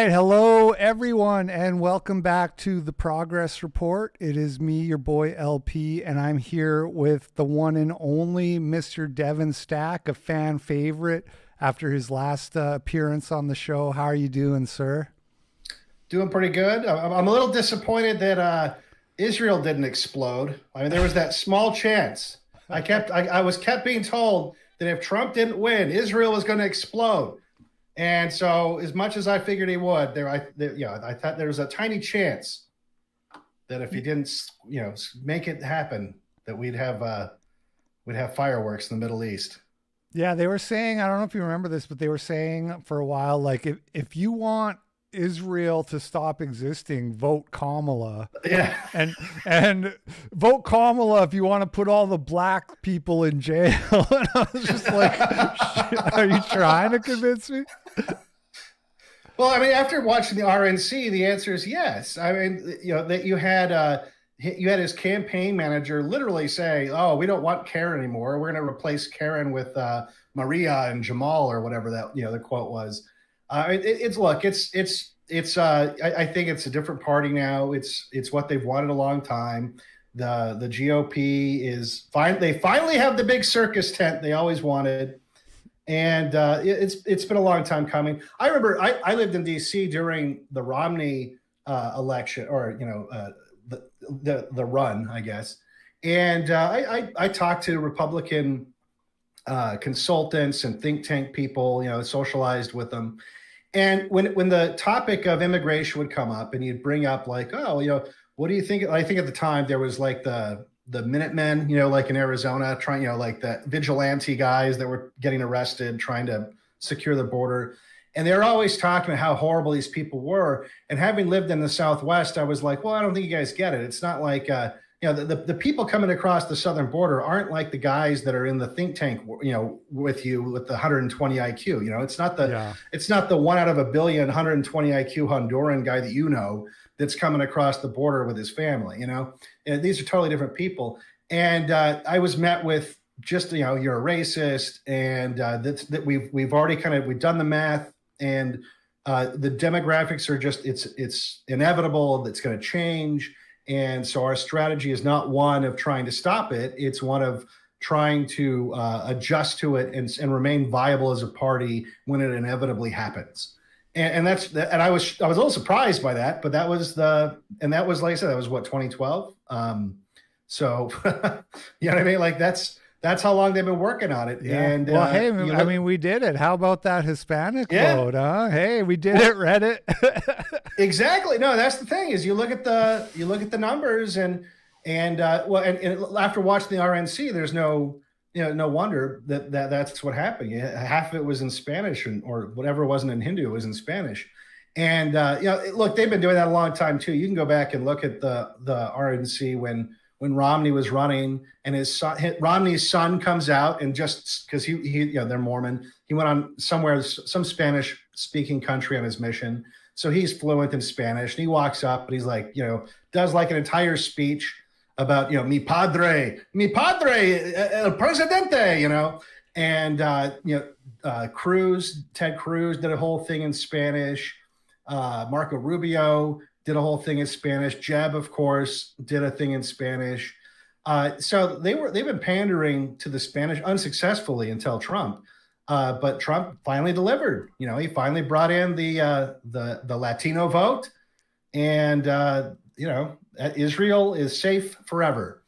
right. Hello, everyone, and welcome back to the Progress Report. It is me, your boy LP, and I'm here with the one and only Mr. Devon Stack, a fan favorite after his last appearance on the show. How are you doing, sir? Doing pretty good. I'm a little disappointed that Israel didn't explode. I mean, there was that small chance. I was kept being told that if Trump didn't win, Israel was going to explode. And so, as much as I figured he would, I thought there was a tiny chance that if he didn't, make it happen, that we'd have fireworks in the Middle East. Yeah, they were saying, I don't know if you remember this, but they were saying for a while, like, if you want Israel to stop existing, vote Kamala. Yeah. And vote Kamala if you want to put all the black people in jail. And I was just like, are you trying to convince me? Well, I mean, after watching the RNC, the answer is yes. I mean, that you had his campaign manager literally say, "Oh, we don't want Karen anymore. We're going to replace Karen with Maria and Jamal," or whatever that the quote was. I think it's a different party now. It's what they've wanted a long time. The GOP is fine. They finally have the big circus tent they always wanted. And it's been a long time coming. I remember I lived in D.C. during the Romney election, or the run, I guess. And I talked to Republican consultants and think tank people, socialized with them. And when the topic of immigration would come up, and you'd bring up like, oh, what do you think? I think at the time there was like the Minutemen, like in Arizona, trying, like the vigilante guys that were getting arrested, trying to secure the border. And they were always talking about how horrible these people were. And having lived in the Southwest, I was like, well, I don't think you guys get it. It's not like, the people coming across the southern border aren't like the guys that are in the think tank, with you with the 120 IQ. It's not the 1 out of a billion 120 IQ Honduran guy that that's coming across the border with his family. And these are totally different people. And I was met with just you're a racist, and that we've already we've done the math, and the demographics are just it's inevitable. That's going to change. And so our strategy is not one of trying to stop it. It's one of trying to adjust to it and remain viable as a party when it inevitably happens. And I was a little surprised by that, but that was like I said, that was what, 2012. So you know what I mean? Like that's how long they've been working on it. Yeah. And well, hey, I mean, we did it. How about that Hispanic vote, huh? Hey, we did it, Reddit. Exactly. No, that's the thing is you look at the numbers and after watching the RNC, there's no wonder that's what happened. Half of it was in Spanish, or whatever wasn't in Hindu was in Spanish. And look, they've been doing that a long time too. You can go back and look at the RNC when Romney was running, and Romney's son comes out, and just because he they're Mormon, he went on some Spanish speaking country on his mission, so he's fluent in Spanish. And he walks up, and he's like, does like an entire speech about mi padre, el presidente, and Ted Cruz did a whole thing in Spanish. Marco Rubio did a whole thing in Spanish. Jeb, of course, did a thing in Spanish. So they've been pandering to the Spanish unsuccessfully until Trump. But Trump finally delivered. He finally brought in the Latino vote, and Israel is safe forever.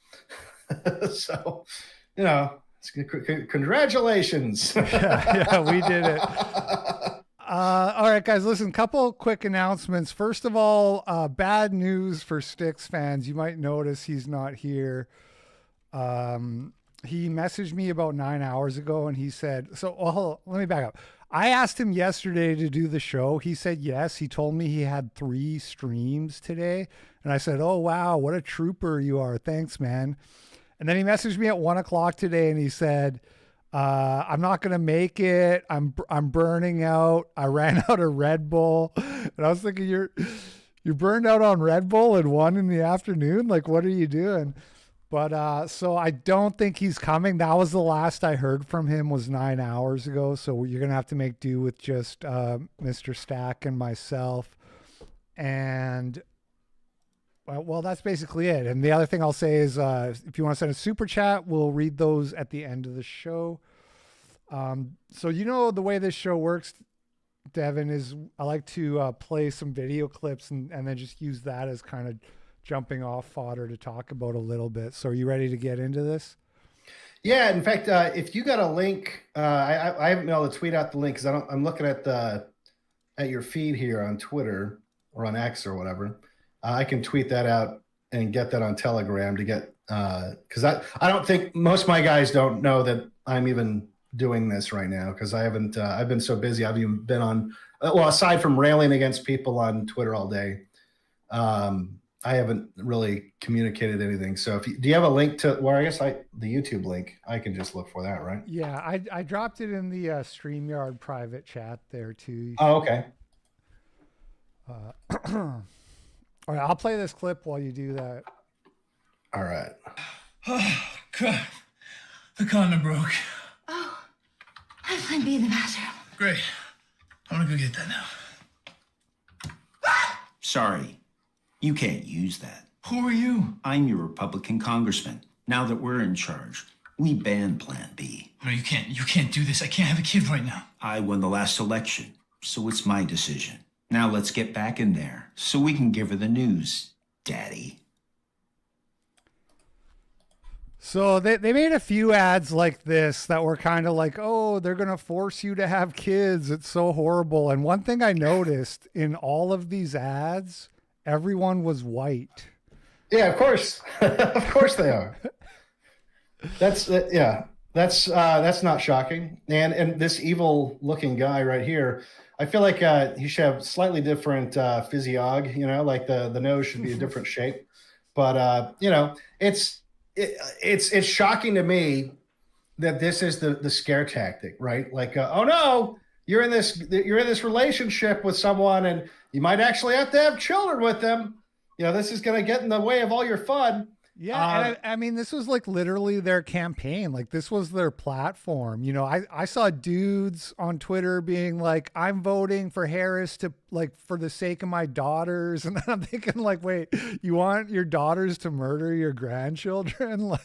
So, congratulations. Yeah, we did it. All right, guys, listen, couple quick announcements. First of all, bad news for Styx fans. You might notice he's not here. He messaged me about 9 hours ago, and he said, let me back up. I asked him yesterday to do the show. He said yes. He told me he had 3 streams today. And I said, oh, wow, what a trooper you are. Thanks, man. And then he messaged me at 1 o'clock today, and he said, I'm not going to make it. I'm burning out. I ran out of Red Bull. And I was thinking, you're burned out on Red Bull at 1 in the afternoon? Like, what are you doing? But so I don't think he's coming. That was the last I heard from him was 9 hours ago. So you're gonna have to make do with just Mr. Stack and myself. And well, that's basically it. And the other thing I'll say is, if you want to send a super chat, we'll read those at the end of the show. So the way this show works, Devon, is I like to play some video clips and then just use that as kind of jumping off fodder to talk about a little bit. So are you ready to get into this? Yeah. In fact, if you got a link, I haven't been able to tweet out the link because I'm looking at your feed here on Twitter or on X or whatever. I can tweet that out and get that on Telegram to get because I don't think most of my guys don't know that I'm even doing this right now because I haven't I've been so busy. I've even been on aside from railing against people on Twitter all day. I haven't really communicated anything. So do you have a link to where the YouTube link? I can just look for that, right? Yeah, I dropped it in the StreamYard private chat there too. Oh, okay. All right, I'll play this clip while you do that. All right. Oh, God. The condom broke. Oh, I might be in the bathroom. Great. I'm gonna go get that now. Sorry, you can't use that. Who are you? I'm your Republican congressman. Now that we're in charge, we ban Plan B. No, you can't. You can't do this. I can't have a kid right now. I won the last election, so it's my decision. Now let's get back in there so we can give her the news, Daddy. So they made a few ads like this that were kind of like, oh, they're going to force you to have kids. It's so horrible. And one thing I noticed in all of these ads, everyone was white. Yeah, of course. Of course they are. That's not shocking. And this evil looking guy right here, I feel like he should have slightly different physiog, like the nose should be a different shape. But, it's shocking to me that this is the scare tactic, right? Like, oh no, you're in this relationship with someone and you might actually have to have children with them. This is going to get in the way of all your fun. Yeah, and I mean, this was like literally their campaign. Like this was their platform. I saw dudes on Twitter being like, I'm voting for Harris to for the sake of my daughters. And then I'm thinking like, wait, you want your daughters to murder your grandchildren?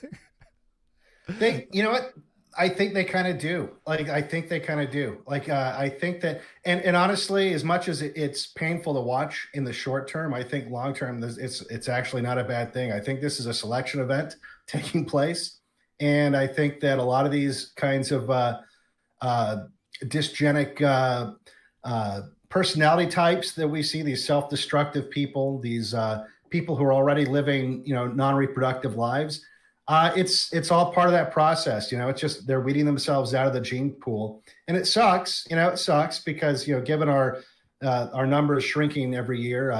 You know what? I think they kind of do. I think they kind of do. I think that, and honestly, as much as it's painful to watch in the short term, I think long term, it's actually not a bad thing. I think this is a selection event taking place. And I think that a lot of these kinds of dysgenic personality types that we see, these self-destructive people, these people who are already living, non-reproductive lives, it's all part of that process. It's just they're weeding themselves out of the gene pool, and it sucks. It sucks because given our numbers shrinking every year,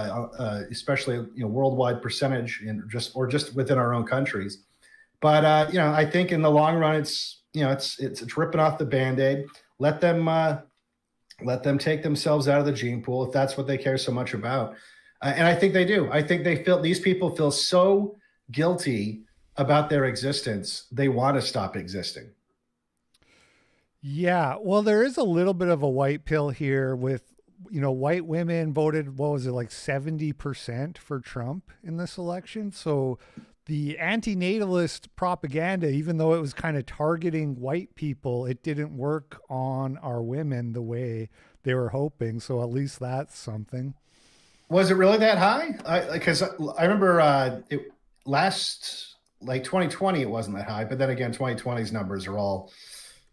especially worldwide percentage, and just within our own countries. But I think in the long run, it's ripping off the Band-Aid. Let them take themselves out of the gene pool if that's what they care so much about, and I think they do. I think these people feel so guilty about their existence, they want to stop existing. Yeah, well, there is a little bit of a white pill here with, white women voted, what was it, like 70% for Trump in this election. So the antinatalist propaganda, even though it was kind of targeting white people, it didn't work on our women the way they were hoping. So at least that's something. Was it really that high? Because I remember last... 2020, it wasn't that high, but then again, 2020's numbers are all,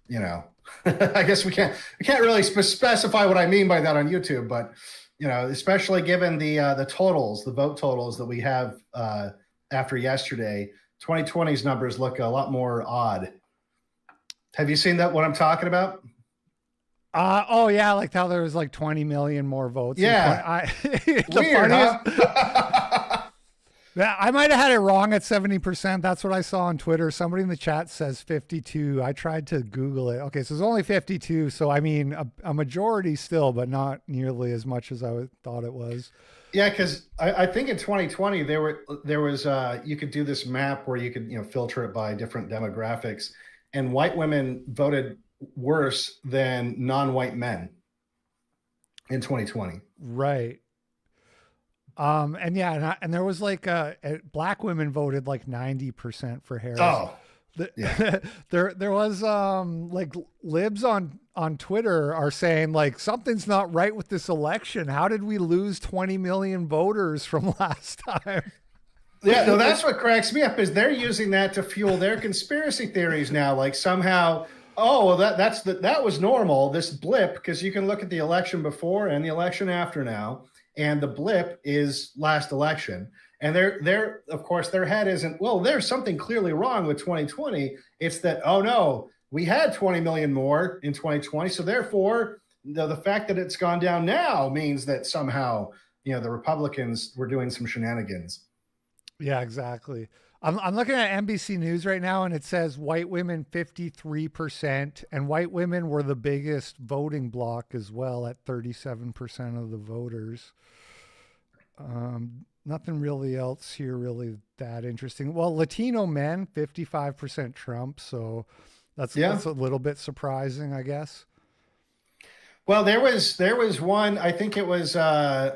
I guess we can't really specify what I mean by that on YouTube, but especially given the totals, the vote totals that we have after yesterday, 2020's numbers look a lot more odd. Have you seen that? What I'm talking about? Oh yeah, like how there was like 20 million more votes. Yeah, the weird, funniest. huh? Yeah, I might have had it wrong at 70%. That's what I saw on Twitter. Somebody in the chat says 52. I tried to Google it. Okay, so it's only 52. So I mean, a majority still, but not nearly as much as thought it was. Yeah, because I think in 2020 there was you could do this map where you could filter it by different demographics, and white women voted worse than non-white men in 2020. Right. And yeah, and there was like black women voted like 90% for Harris. Oh, yeah. there was like libs on Twitter are saying like something's not right with this election. How did we lose 20 million voters from last time? Yeah, no, that's what cracks me up is they're using that to fuel their conspiracy theories now. Like somehow, oh, well, that was normal, this blip, because you can look at the election before and the election after now. And the blip is last election. And they're of course, their head isn't, well, there's something clearly wrong with 2020. It's that, oh no, we had 20 million more in 2020. So therefore, the fact that it's gone down now means that somehow, the Republicans were doing some shenanigans. Yeah, exactly. I'm looking at NBC News right now, and it says white women 53%, and white women were the biggest voting bloc as well at 37% of the voters. Nothing really else here really that interesting. Well, Latino men 55% Trump, so that's a little bit surprising, I guess. Well, there was one. I think it was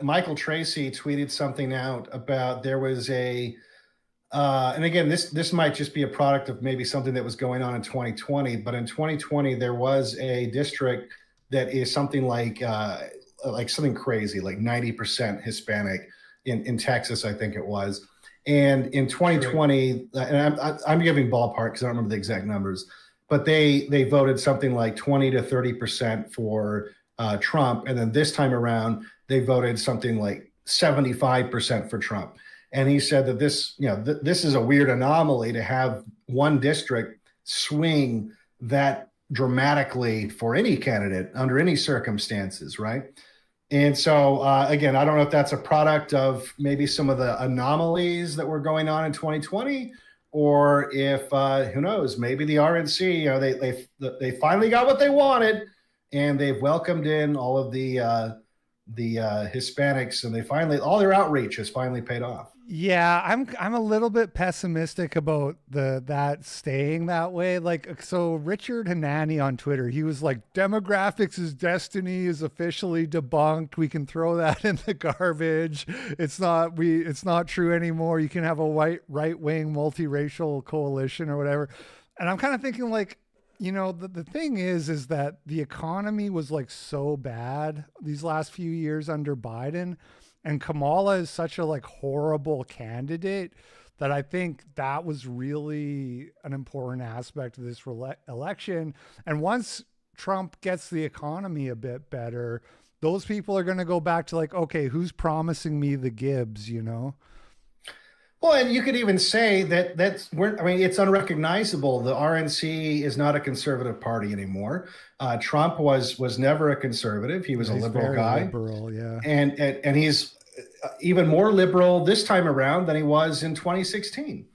Michael Tracy tweeted something out about there was a. And again, this might just be a product of maybe something that was going on in 2020. But in 2020, there was a district that is something like something crazy, like 90% Hispanic in Texas, I think it was. And in 2020, and I'm giving ballpark because I don't remember the exact numbers, but they voted something like 20 to 30% for Trump. And then this time around, they voted something like 75% for Trump. And he said that this is a weird anomaly to have one district swing that dramatically for any candidate under any circumstances, right? And so, again, I don't know if that's a product of maybe some of the anomalies that were going on in 2020, or if, who knows, maybe the RNC, they finally got what they wanted, and they've welcomed in all of the Hispanics, and all their outreach has finally paid off. Yeah, I'm a little bit pessimistic about that staying that way. Like, so Richard Hanani on Twitter, he was like, demographics is destiny is officially debunked. We can throw that in the garbage. It's not true anymore. You can have a white right-wing multiracial coalition or whatever. And I'm kind of thinking like, the thing is that the economy was like so bad these last few years under Biden. And Kamala is such a like horrible candidate that I think that was really an important aspect of this election. And once Trump gets the economy a bit better, those people are going to go back to like, okay, who's promising me the Gibbs, Well, and you could even say that it's unrecognizable. The RNC is not a conservative party anymore. Trump was never a conservative. He was a liberal guy. Liberal, yeah. And he's even more liberal this time around than he was in 2016.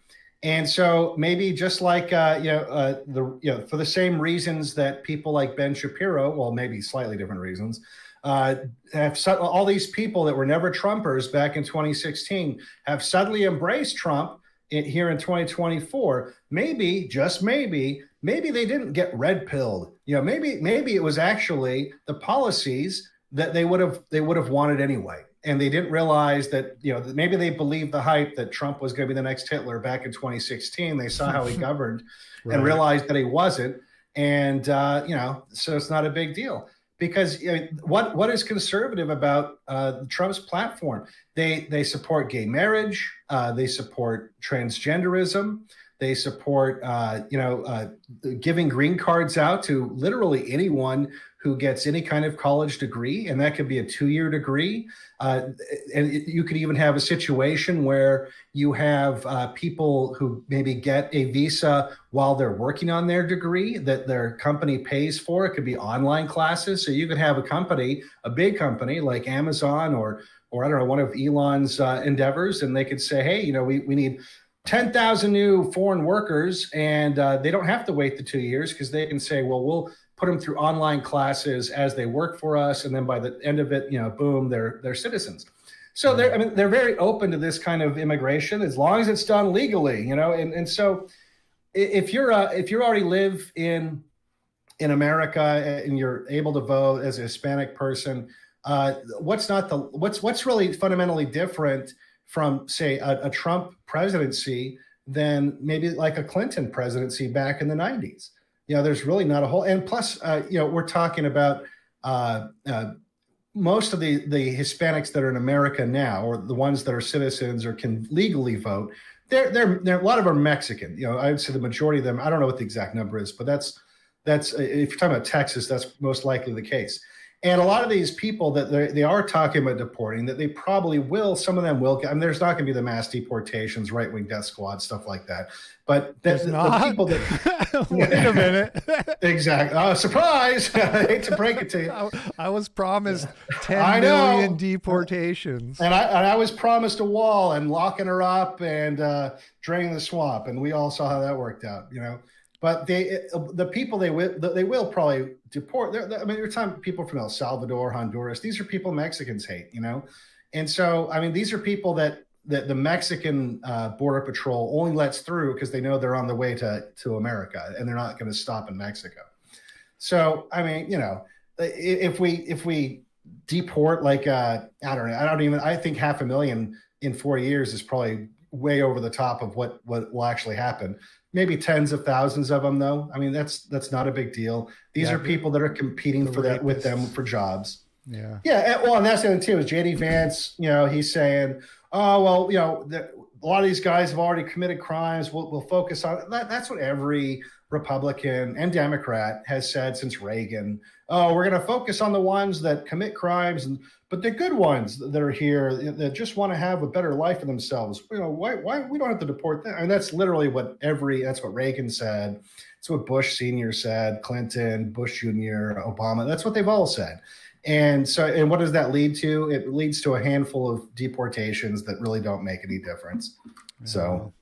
And so maybe just like for the same reasons that people like Ben Shapiro, well, maybe slightly different reasons, all these people that were never Trumpers back in 2016 have suddenly embraced Trump here in 2024. Maybe, just maybe they didn't get red pilled. Maybe it was actually the policies that they would have wanted anyway. And they didn't realize that, maybe they believed the hype that Trump was going to be the next Hitler back in 2016. They saw how he governed and realized that he wasn't. And, so it's not a big deal. Because what is conservative about Trump's platform? They support gay marriage. They support transgenderism. They support, giving green cards out to literally anyone who gets any kind of college degree, and that could be a 2-year degree. You could even have a situation where you have people who maybe get a visa while they're working on their degree that their company pays for. It could be online classes. So you could have a big company like Amazon or I don't know, one of Elon's endeavors, and they could say, hey, we need 10,000 new foreign workers, and they don't have to wait the 2 years because they can say, well, we'll put them through online classes as they work for us, and then by the end of it, boom, they're citizens. So they're very open to this kind of immigration as long as it's done legally, And so if you already live in America and you're able to vote as a Hispanic person, what's really fundamentally different from, say, a Trump presidency than maybe like a Clinton presidency back in the 90s? There's really not a whole, and plus, we're talking about most of the Hispanics that are in America now, or the ones that are citizens or can legally vote. They're a lot of them are Mexican. I would say the majority of them. I don't know what the exact number is, but that's if you're talking about Texas, that's most likely the case. And a lot of these people that they are talking about deporting, that they probably will, some of them will. I mean, there's not going to be the mass deportations, right-wing death squad, stuff like that. But the people that wait a minute, exactly. Surprise! I hate to break it to you. I was promised 10 million deportations, and I was promised a wall and locking her up and draining the swamp, and we all saw how that worked out. But the people they will probably deport. You're talking people from El Salvador, Honduras. These are people Mexicans hate, and so these are people that the Mexican Border Patrol only lets through because they know they're on the way to America and they're not going to stop in Mexico. So if we deport like I think 500,000 in 4 years is probably way over the top of what will actually happen. Maybe tens of thousands of them, though. That's not a big deal. These are people that are competing with them for jobs. Yeah. Yeah. Well, and that's the other thing too is JD Vance. He's saying, oh well, a lot of these guys have already committed crimes. We'll focus on that. That's what every Republican and Democrat has said since Reagan. Oh, we're going to focus on the ones that commit crimes, but the good ones that are here that just want to have a better life for themselves. Why we don't have to deport them? And that's literally that's what Reagan said. It's what Bush Sr. said, Clinton, Bush Jr., Obama. That's what they've all said. And what does that lead to? It leads to a handful of deportations that really don't make any difference. Yeah. So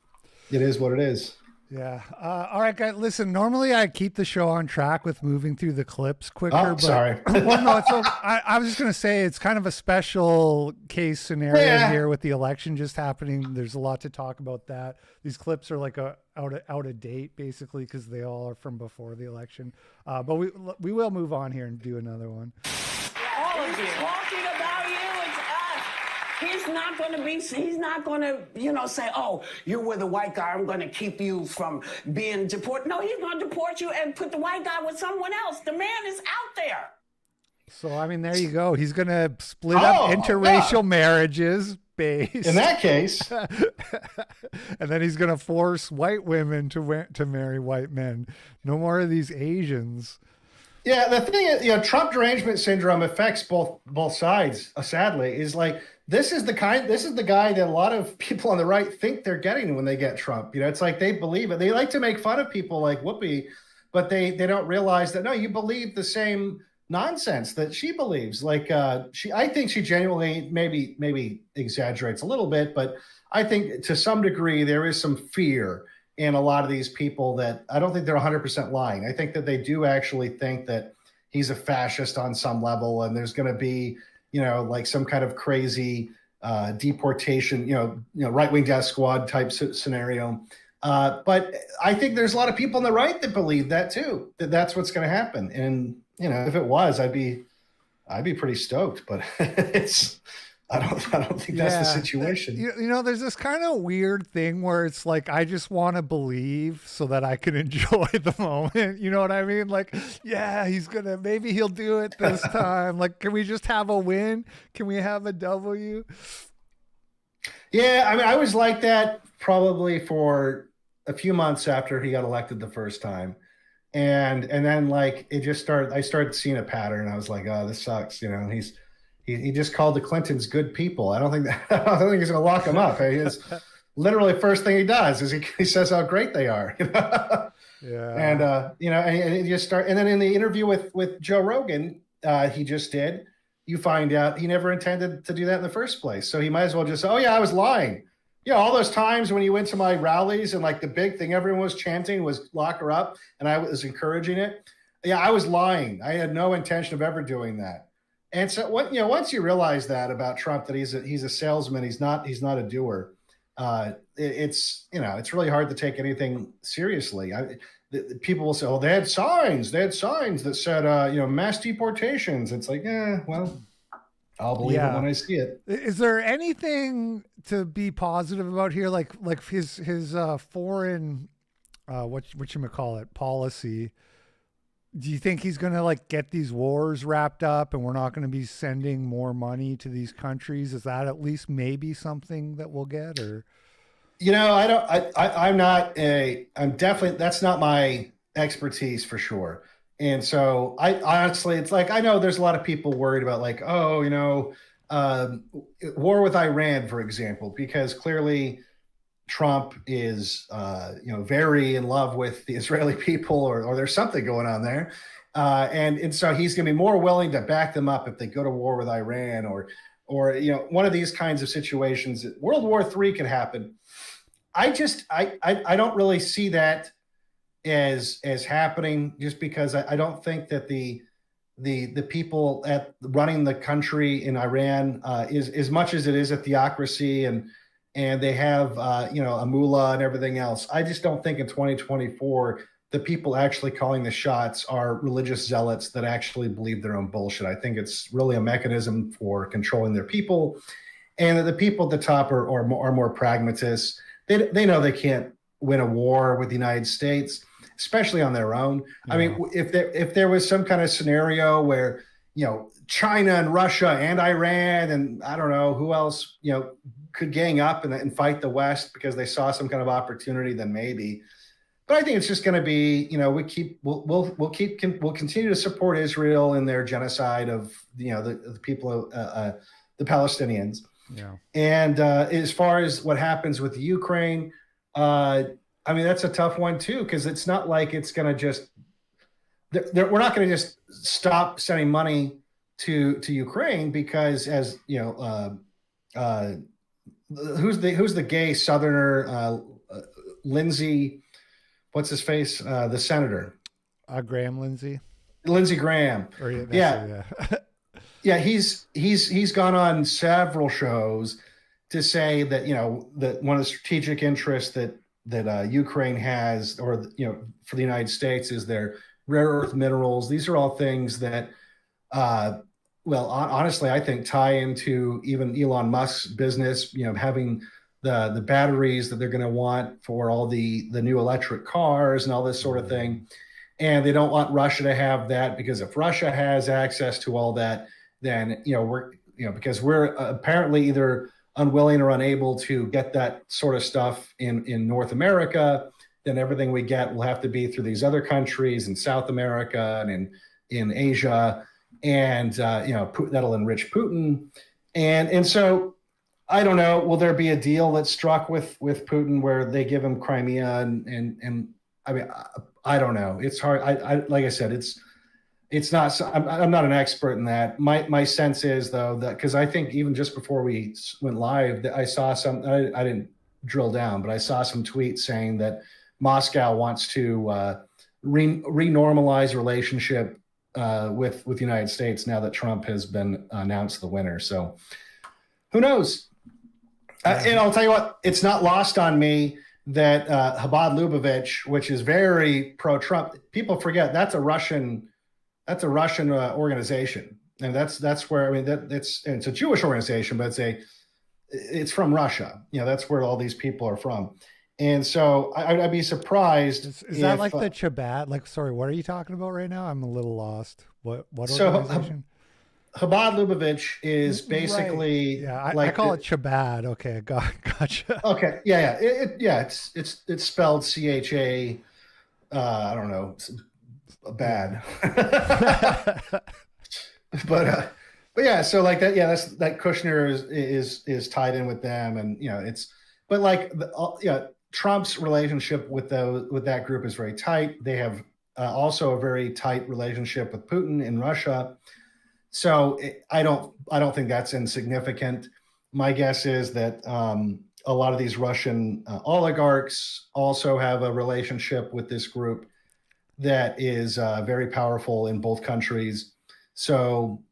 it is what it is. Yeah. All right, guys. Listen, normally I keep the show on track with moving through the clips quicker. Oh, sorry. Well, no, I was just going to say it's kind of a special case scenario here with the election just happening. There's a lot to talk about that. These clips are like out of date, basically, because they all are from before the election. But we will move on here and do another one. All of you. Talking about you, it's us. He's not going to say, oh, you're with a white guy, I'm going to keep you from being deported. No, he's going to deport you and put the white guy with someone else. The man is out there. So, there you go. He's going to split up interracial marriages based. In that case. And then he's going to force white women to marry white men. No more of these Asians. Yeah, the thing is, Trump derangement syndrome affects both sides. Sadly, is like this is the guy that a lot of people on the right think they're getting when they get Trump. It's like they believe it. They like to make fun of people like Whoopi, but they don't realize that no, you believe the same nonsense that she believes. Like I think she genuinely maybe exaggerates a little bit, but I think to some degree there is some fear in a lot of these people that I don't think they're 100% lying. I think that they do actually think that he's a fascist on some level, and there's going to be, like some kind of crazy deportation, right-wing death squad type scenario. But I think there's a lot of people on the right that believe that too, that's what's going to happen. And if it was, I'd be pretty stoked. But I don't think that's the situation. There's this kind of weird thing where it's like, I just want to believe so that I can enjoy the moment. You know what I mean? Like, yeah, maybe he'll do it this time. Like, can we just have a win? Can we have a W? Yeah. I was like that probably for a few months after he got elected the first time. And then like it just started, I started seeing a pattern. I was like, oh, this sucks. You know, he just called the Clintons good people. I don't think I don't think he's going to lock them up. It's literally first thing he does is he says how great they are. Yeah. And you know, and it just start. And then in the interview with Joe Rogan, he just did. You find out he never intended to do that in the first place. So he might as well just say, oh yeah, I was lying. Yeah, all those times when you went to my rallies and like the big thing everyone was chanting was lock her up, and I was encouraging it. Yeah, I was lying. I had no intention of ever doing that. And so, once you realize that about Trump, that he's a salesman, he's not a doer. It's really hard to take anything seriously. People will say, "Oh, they had signs that said, mass deportations." It's like, well, I'll believe it when I see it. Is there anything to be positive about here? Like his foreign, whatchamacallit, policy. Do you think he's going to like get these wars wrapped up and we're not going to be sending more money to these countries? Is that at least maybe something that we'll get? Or, I'm definitely, that's not my expertise for sure. And so I honestly, it's like, I know there's a lot of people worried about like, war with Iran, for example, because clearly Trump is, very in love with the Israeli people, or there's something going on there. And so he's going to be more willing to back them up if they go to war with Iran or one of these kinds of situations. World War III could happen. I don't really see that as happening, just because I don't think that the people at running the country in Iran is as much as it is a theocracy and they have a mullah and everything else. I just don't think in 2024 the people actually calling the shots are religious zealots that actually believe their own bullshit. I think it's really a mechanism for controlling their people, and that the people at the top are more pragmatists. They know they can't win a war with the United States, especially on their own. Yeah. I mean, if there was some kind of scenario where China and Russia and Iran and I don't know who else could gang up and fight the West because they saw some kind of opportunity, then maybe. But I think it's just going to be, we'll continue to support Israel in their genocide of the people, the Palestinians. Yeah. And as far as what happens with Ukraine, that's a tough one too, because it's not like it's going to just. We're not going to just stop sending money to Ukraine because, as who's the gay Southerner, Lindsey, what's his face, the senator, Lindsey Graham. Yeah, he's gone on several shows to say that that one of the strategic interests that Ukraine has, or for the United States, is their rare earth minerals. These are all things that honestly, I think tie into even Elon Musk's business, having the batteries that they're going to want for all the new electric cars and all this sort of thing. And they don't want Russia to have that, because if Russia has access to all that, then, because we're apparently either unwilling or unable to get that sort of stuff in North America, then everything we get will have to be through these other countries in South America and in Asia. And, that'll enrich Putin. And so I don't know, will there be a deal that's struck with Putin where they give him Crimea? And I mean, I don't know. It's hard. I like I said, it's not, I'm not an expert in that. My sense is though, that, cause I think even just before we went live, that I saw I didn't drill down, but I saw some tweets saying that Moscow wants to renormalize relationship with the United States now that Trump has been announced the winner. So who knows? And I'll tell you what, it's not lost on me that Chabad Lubavitch, which is very pro-Trump, people forget that's a Russian organization, and that's where it's a Jewish organization, but it's from Russia. That's where all these people are from. And so I'd be surprised. Is that like the Chabad? Like, sorry, what are you talking about right now? I'm a little lost. What organization? Chabad Lubavitch is basically Yeah, I like call it Chabad. Okay, gotcha. Okay, yeah. It's spelled CHA. I don't know, bad. but yeah, so like that. Yeah, that Kushner is tied in with them, and but like Trump's relationship with that group is very tight. They have also a very tight relationship with Putin in Russia. So I don't think that's insignificant. My guess is that a lot of these Russian oligarchs also have a relationship with this group that is very powerful in both countries. So,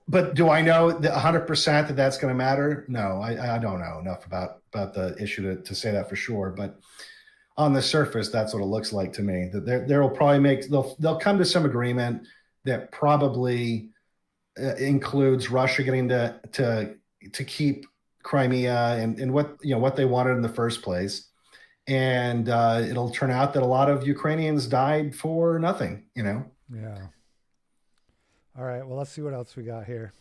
but do I know that 100% that that's going to matter? No, I don't know enough about the issue to say that for sure. But on the surface, that's what it looks like to me. That there will probably they'll come to some agreement that probably includes Russia getting to keep Crimea and what they wanted in the first place, and it'll turn out that a lot of Ukrainians died for nothing. Yeah. All right. Well, let's see what else we got here.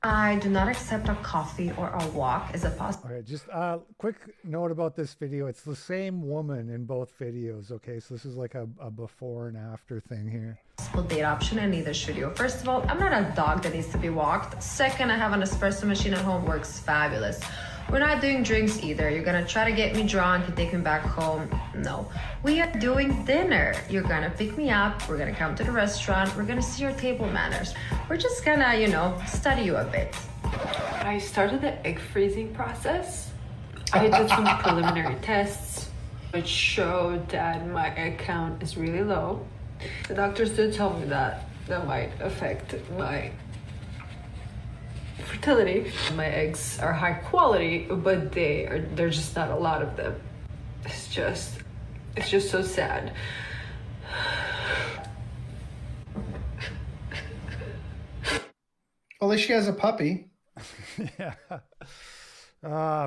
I do not accept a coffee or a walk as a possible. Okay, just a quick note about this video. It's the same woman in both videos. Okay, so this is like a before and after thing here. Date option, and neither should you. First of all, I'm not a dog that needs to be walked. Second, I have an espresso machine at home, works fabulous. We're not doing drinks either. You're gonna try to get me drunk and take me back home. No. We are doing dinner. You're gonna pick me up. We're gonna come to the restaurant. We're gonna see your table manners. We're just gonna, study you a bit. I started the egg freezing process. I did some preliminary tests, which showed that my egg count is really low. The doctors did tell me that might affect my fertility. My eggs are high quality, but there's just not a lot of them. It's just so sad. Well, at least she has a puppy. Yeah.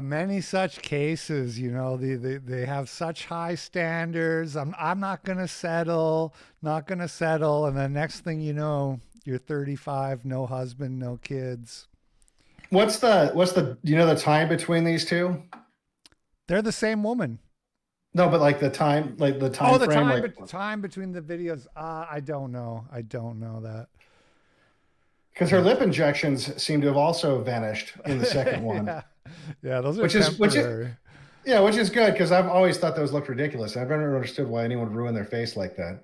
Many such cases, they have such high standards. I'm not gonna settle, and then next thing you know, you're 35, no husband, no kids. What's the the time between these two? They're the same woman. No, but like the time frame. Time between the videos. I don't know that. Because her lip injections seem to have also vanished in the second one. Yeah, those are which temporary. Which is good, because I've always thought those looked ridiculous. I've never understood why anyone would ruin their face like that.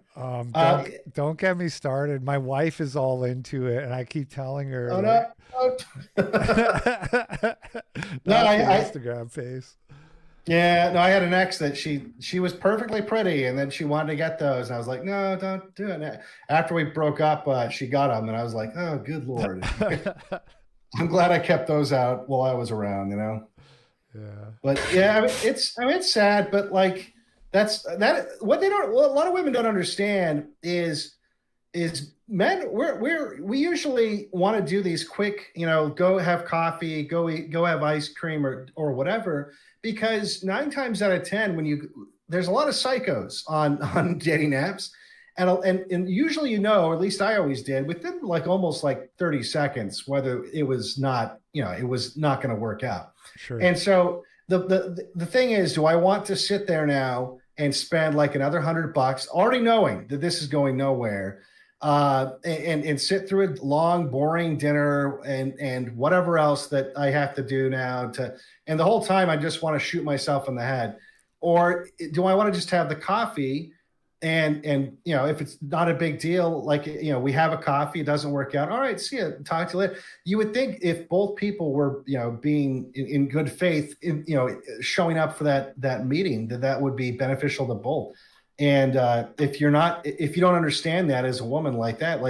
Don't get me started. My wife is all into it, and I keep telling her. Oh, no. Instagram face. Yeah, no, I had an ex that she was perfectly pretty, and then she wanted to get those, and I was like, no, don't do it. And after we broke up, she got them, and I was like, oh, good Lord. I'm glad I kept those out while I was around, Yeah. But yeah, it's sad, but like what a lot of women don't understand is men, we usually want to do these quick, go have coffee, go eat, go have ice cream or whatever, because 9 times out of 10, there's a lot of psychos on dating apps, and usually, or at least I always did, within almost 30 seconds, whether it was not, it was not going to work out. Sure. And so the thing is, do I want to sit there now and spend another $100, already knowing that this is going nowhere, and sit through a long, boring dinner and whatever else that I have to do now and the whole time I just want to shoot myself in the head? Or do I want to just have the coffee and if it's not a big deal, we have a coffee, it doesn't work out, all right, see you, talk to you later. You would think if both people were, being in good faith, showing up for that meeting, that would be beneficial to both. And if you don't understand that as a woman like that,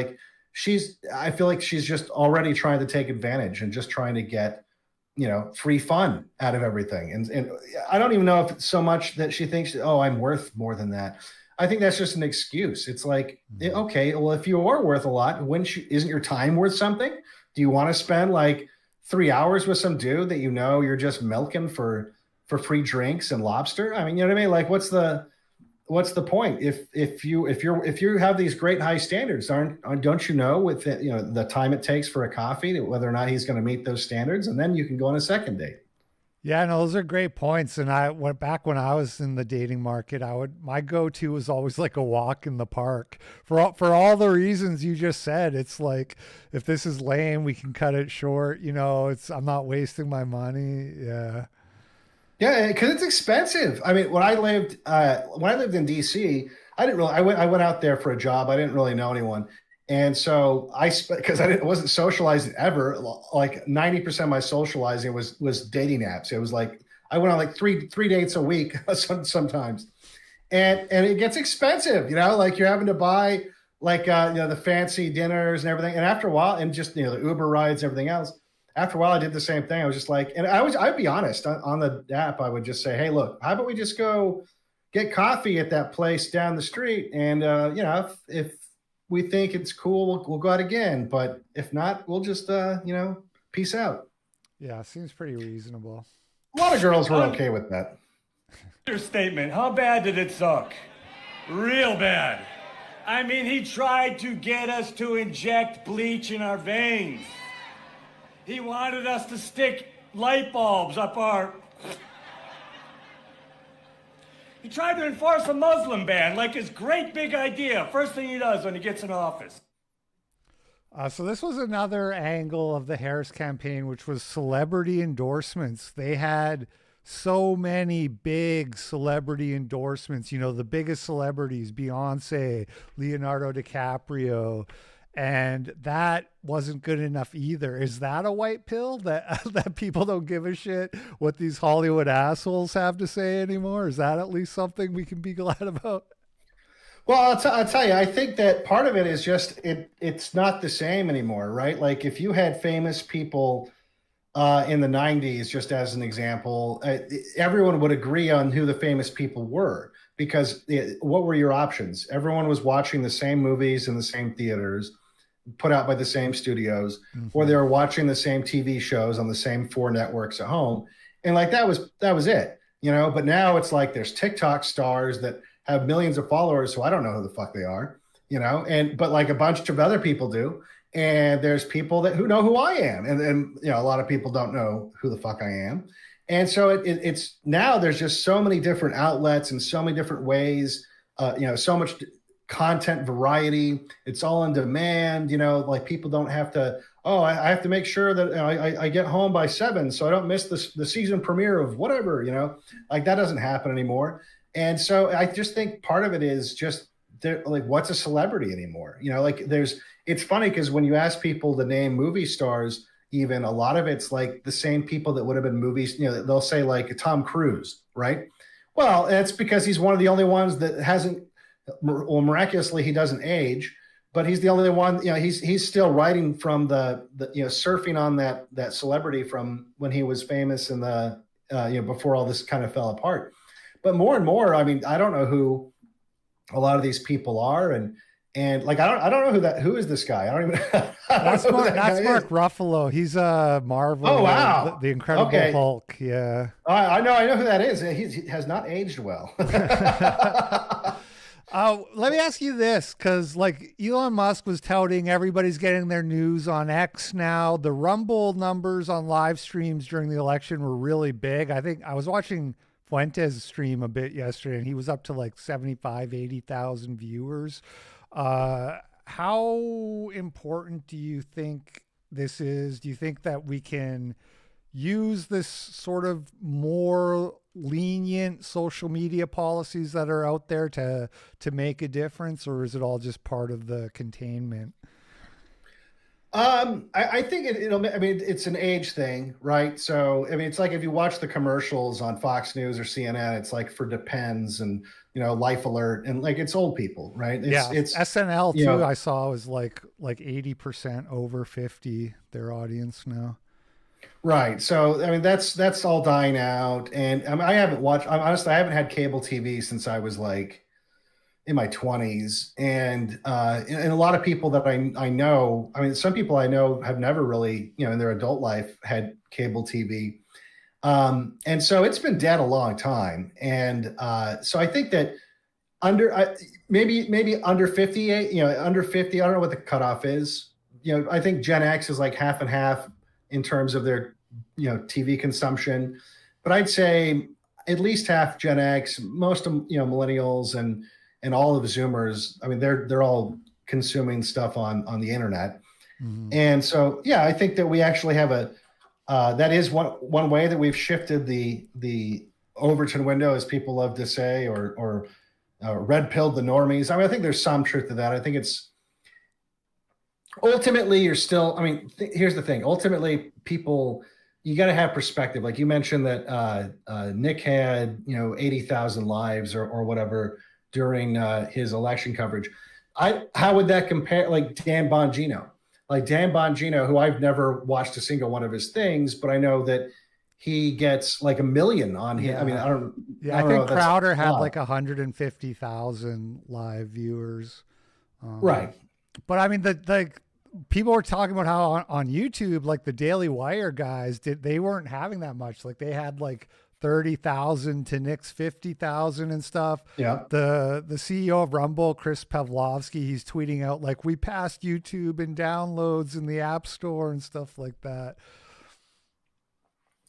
I feel like she's just already trying to take advantage and just trying to get, free fun out of everything. And I don't even know if it's so much that she thinks, oh, I'm worth more than that. I think that's just an excuse. It's like, okay, well, if you are worth a lot, isn't your time worth something? Do you want to spend 3 hours with some dude that you're just milking for free drinks and lobster? I mean, you know what I mean? what's the point if you have these great high standards? Don't you know with it, the time it takes for a coffee, whether or not he's going to meet those standards, and then you can go on a second date. Yeah, no, those are great points. And I went back when I was in the dating market, my go-to was always like a walk in the park for all the reasons you just said. It's like, if this is lame, we can cut it short. I'm not wasting my money. Yeah. Yeah, because it's expensive. I mean, when I lived in DC, I didn't really. I went out there for a job. I didn't really know anyone, and so because I wasn't socializing ever. Like 90% of my socializing was dating apps. It was like I went on like three dates a week sometimes, and it gets expensive. Like you're having to buy like the fancy dinners and everything. And after a while, and just the Uber rides and everything else. After a while, I did the same thing. I was just like, and I'd be honest on the app. I would just say, hey, look, how about we just go get coffee at that place down the street? And, if we think it's cool, we'll go out again. But if not, we'll just, peace out. Yeah, seems pretty reasonable. A lot of girls were okay with that. Understatement. How bad did it suck? Real bad. I mean, he tried to get us to inject bleach in our veins. He wanted us to stick light bulbs up our... He tried to enforce a Muslim ban, like his great big idea. First thing he does when he gets in office. So this was another angle of the Harris campaign, which was celebrity endorsements. They had so many big celebrity endorsements, the biggest celebrities, Beyonce, Leonardo DiCaprio, and that wasn't good enough either. Is that a white pill that people don't give a shit what these Hollywood assholes have to say anymore? Is that at least something we can be glad about? Well, I'll tell you, I think that part of it is just it's not the same anymore, right? Like if you had famous people in the 90s, just as an example, everyone would agree on who the famous people were because what were your options? Everyone was watching the same movies in the same theaters, put out by the same studios, or they were watching the same TV shows on the same 4 networks at home. And like, that was it, but now it's like, there's TikTok stars that have millions of followers who I don't know who the fuck they are, but like a bunch of other people do. And there's people who know who I am. And a lot of people don't know who the fuck I am. And so it's now there's just so many different outlets and so many different ways, so much content variety. It's all on demand, like people don't have to, I have to make sure that I get home by 7 so I don't miss the season premiere of whatever, like that doesn't happen anymore. And so I just think part of it is just like, what's a celebrity anymore? It's funny because when you ask people to name movie stars, even a lot of it's like the same people that would have been movies, they'll say like Tom Cruise, right? Well, it's because he's one of the only ones that hasn't, well, miraculously he doesn't age, but he's the only one, he's still writing from the surfing on that celebrity from when he was famous in the, before all this kind of fell apart. But more and more, I mean, I don't know who a lot of these people are. And like, I don't know who is this guy? I don't even That's Mark Ruffalo. He's a Marvel. Oh, wow. The Incredible Hulk. Yeah. I know who that is. He has not aged well. Let me ask you this, because like Elon Musk was touting everybody's getting their news on X now. The Rumble numbers on live streams during the election were really big. I think I was watching Fuentes stream a bit yesterday, and he was up to like 80,000 viewers. How important do you think this is? Do you think that we can use this sort of more lenient social media policies that are out there to make a difference, or is it all just part of the containment? I think it's an age thing, right? So, I mean, it's like if you watch the commercials on Fox News or CNN, it's like for Depends and, Life Alert, and like it's old people, right? It's SNL too. I saw was like 80% over 50, their audience now. Right. So, I mean, that's all dying out. And I mean, I haven't had cable TV since I was like in my 20s. And a lot of people that I know, I mean, some people I know have never really, in their adult life had cable TV. And so it's been dead a long time. And so I think that maybe under 58, under 50. I don't know what the cutoff is. I think Gen X is like half and half in terms of their, TV consumption. But I'd say at least half Gen X, most of, millennials and all of the Zoomers. I mean, they're all consuming stuff on the internet. Mm-hmm. And so, yeah, I think that we actually have that is one way that we've shifted the Overton window, as people love to say, or red pilled the normies. I mean, I think there's some truth to that. I think it's ultimately you're still, here's the thing. Ultimately, people, you got to have perspective. Like you mentioned that Nick had, 80,000 lives or whatever during his election coverage. How would that compare? Like Dan Bongino, who I've never watched a single one of his things, but I know that he gets like 1 million on him. Yeah. I think Crowder had like 150,000 live viewers. Right. But I mean, the people were talking about how on YouTube, like the Daily Wire guys they weren't having that much. Like they had like 30,000 to Nick's 50,000 and stuff. Yeah. The CEO of Rumble, Chris Pavlovsky, he's tweeting out like, we passed YouTube in downloads in the App Store and stuff like that.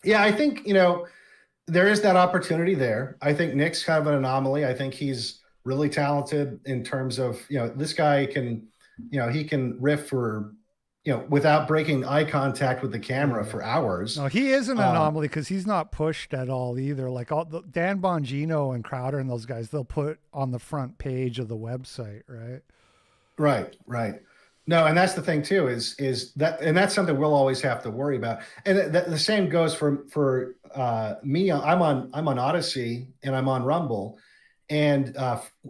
Yeah, I think, there is that opportunity there. I think Nick's kind of an anomaly. I think he's really talented in terms of, this guy can, he can riff for, without breaking eye contact with the camera for hours. No, he is an anomaly because he's not pushed at all either. Like Dan Bongino and Crowder and those guys, they'll put on the front page of the website, right? Right. No, and that's the thing too, is that, and that's something we'll always have to worry about. And the same goes for me. I'm on Odyssey and I'm on Rumble, and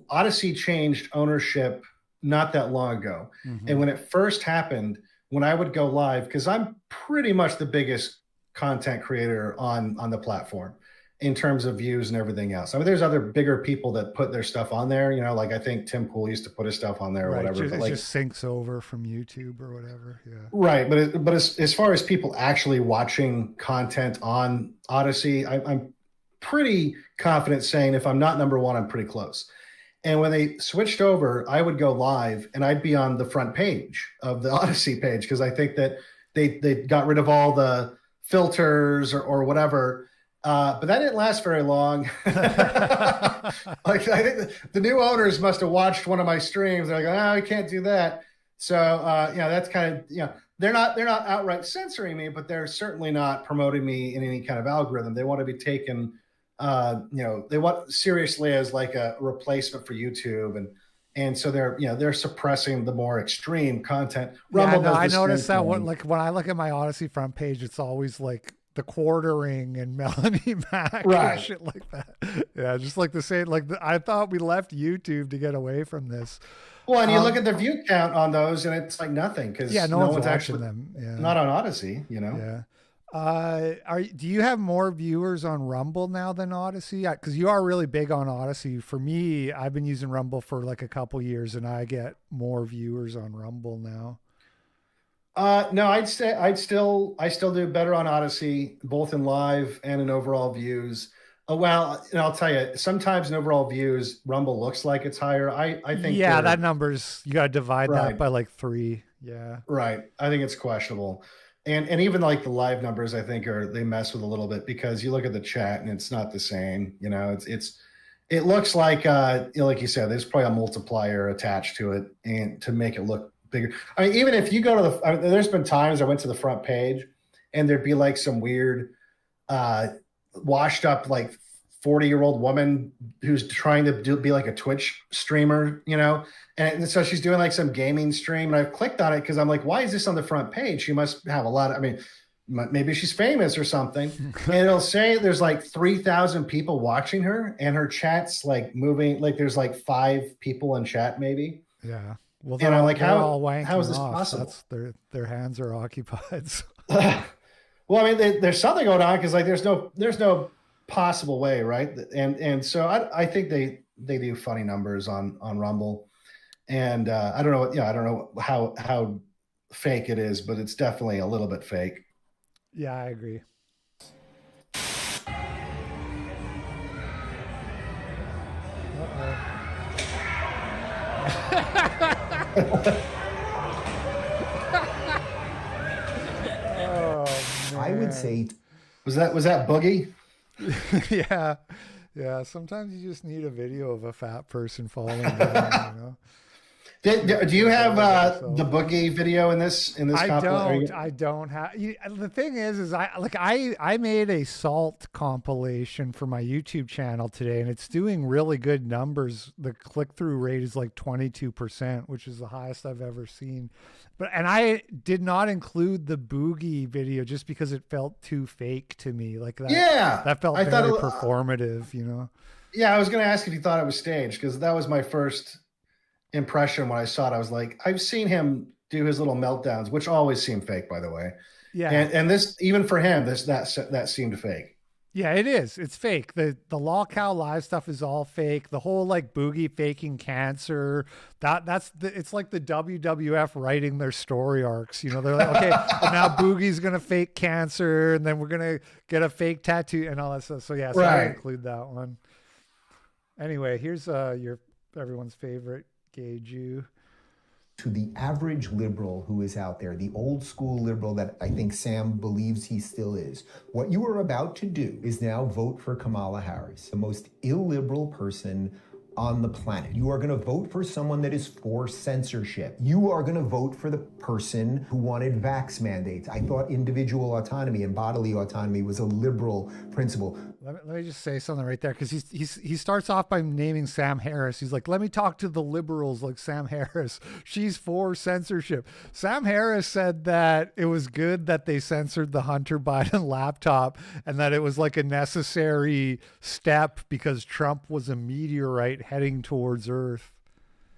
Odyssey changed ownership not that long ago. Mm-hmm. And when it first happened, when I would go live, because I'm pretty much the biggest content creator on the platform in terms of views and everything else. I mean, there's other bigger people that put their stuff on there, like I think Tim Pool used to put his stuff on there or whatever. It just syncs over from YouTube or whatever. Yeah. Right. But as far as people actually watching content on Odyssey, I'm pretty confident saying if I'm not number one, I'm pretty close. And when they switched over, I would go live and I'd be on the front page of the Odyssey page because I think that they got rid of all the filters or whatever. But that didn't last very long. I think the new owners must have watched one of my streams. They're like, oh, I can't do that. So, that's kind of, they're not outright censoring me, but they're certainly not promoting me in any kind of algorithm. They want to be taken, they want seriously as like a replacement for YouTube. And so they're suppressing the more extreme content. Rumble I noticed that when I look at my Odyssey front page, it's always like the Quartering and Melanie Mac and shit like that. Yeah, just like the same. I thought we left YouTube to get away from this. Well, and you look at the view count on those, and it's like nothing because no one's actually them. Yeah. Not on Odyssey, Yeah. Do you have more viewers on Rumble now than Odyssey? Because you are really big on Odyssey. For me, I've been using Rumble for like a couple years, and I get more viewers on Rumble now. No, I'd say I still do better on Odyssey, both in live and in overall views. Well, I'll tell you, sometimes in overall views, Rumble looks like it's higher. I think that number's, you got to divide that by like 3. Yeah. Right. I think it's questionable. And even like the live numbers, I think they mess with a little bit because you look at the chat and it's not the same. It looks like, like you said, there's probably a multiplier attached to it and to make it look bigger. I mean, even if you go to there's been times I went to the front page and there'd be like some weird, washed up, like 40-year-old woman who's trying to be like a Twitch streamer, and so she's doing like some gaming stream, and I've clicked on it because I'm like, why is this on the front page? She must have a lot of, maybe she's famous or something. And it'll say there's like 3,000 people watching her, and her chat's like moving, like there's like 5 people in chat maybe. Yeah. Well, and I'm like, how is this off. possible? That's their hands are occupied. So. Well, there's something going on because like there's no possible way, right? And so I think they do funny numbers on Rumble, and I don't know how fake it is, but it's definitely a little bit fake. Yeah, I agree. Uh-oh. I would say, was that Boogie? Yeah. Sometimes you just need a video of a fat person falling down, you know. Do you have the Boogie video in this compilation? I don't have. The thing is I made a salt compilation for my YouTube channel today, and it's doing really good numbers. The click-through rate is like 22%, which is the highest I've ever seen. And I did not include the Boogie video just because it felt too fake to me. Like that. Yeah, that felt very performative, you know. Yeah, I was going to ask if you thought it was staged, because that was my first impression when I saw it. I was like, I've seen him do his little meltdowns, which always seem fake, by the way. Yeah, and this, even for him, that seemed fake. Yeah, it is. It's fake. The Lol Cow Live stuff is all fake. The whole like Boogie faking cancer, it's like the WWF writing their story arcs. You know, they're like, okay, well, now Boogie's gonna fake cancer, and then we're gonna get a fake tattoo and all that stuff. So yeah, so I include that one. Anyway, here's everyone's favorite gay Jew. To the average liberal who is out there, the old school liberal that I think Sam believes he still is, what you are about to do is now vote for Kamala Harris, the most illiberal person on the planet. You are going to vote for someone that is for censorship. You are going to vote for the person who wanted vax mandates. I thought individual autonomy and bodily autonomy was a liberal principle. Let me just say something right there, because he starts off by naming Sam Harris. He's like, let me talk to the liberals like Sam Harris. She's for censorship. Sam Harris said that it was good that they censored the Hunter Biden laptop and that it was like a necessary step because Trump was a meteorite heading towards Earth.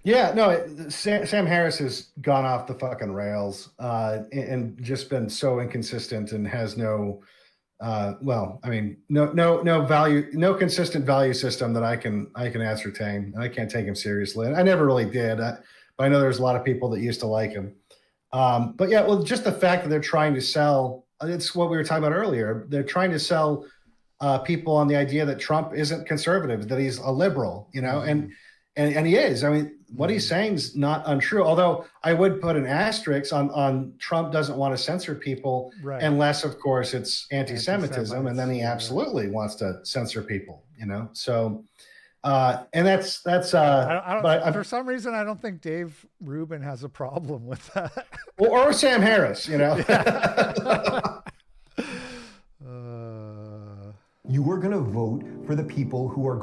Yeah, no, Sam Harris has gone off the fucking rails and just been so inconsistent and has no consistent value system that I can ascertain. And I can't take him seriously. And I never really did. But I know there's a lot of people that used to like him. But yeah, well, just the fact that they're trying to sell, it's what we were talking about earlier. They're trying to sell people on the idea that Trump isn't conservative, that he's a liberal, you know, and he is. I mean, what he's saying is not untrue. Although I would put an asterisk on Trump doesn't want to censor people unless, of course, it's anti-Semitism, and then he absolutely wants to censor people. You know, so and that's. But for some reason, I don't think Dave Rubin has a problem with that. Or Sam Harris, you know. You are going to vote for the people who have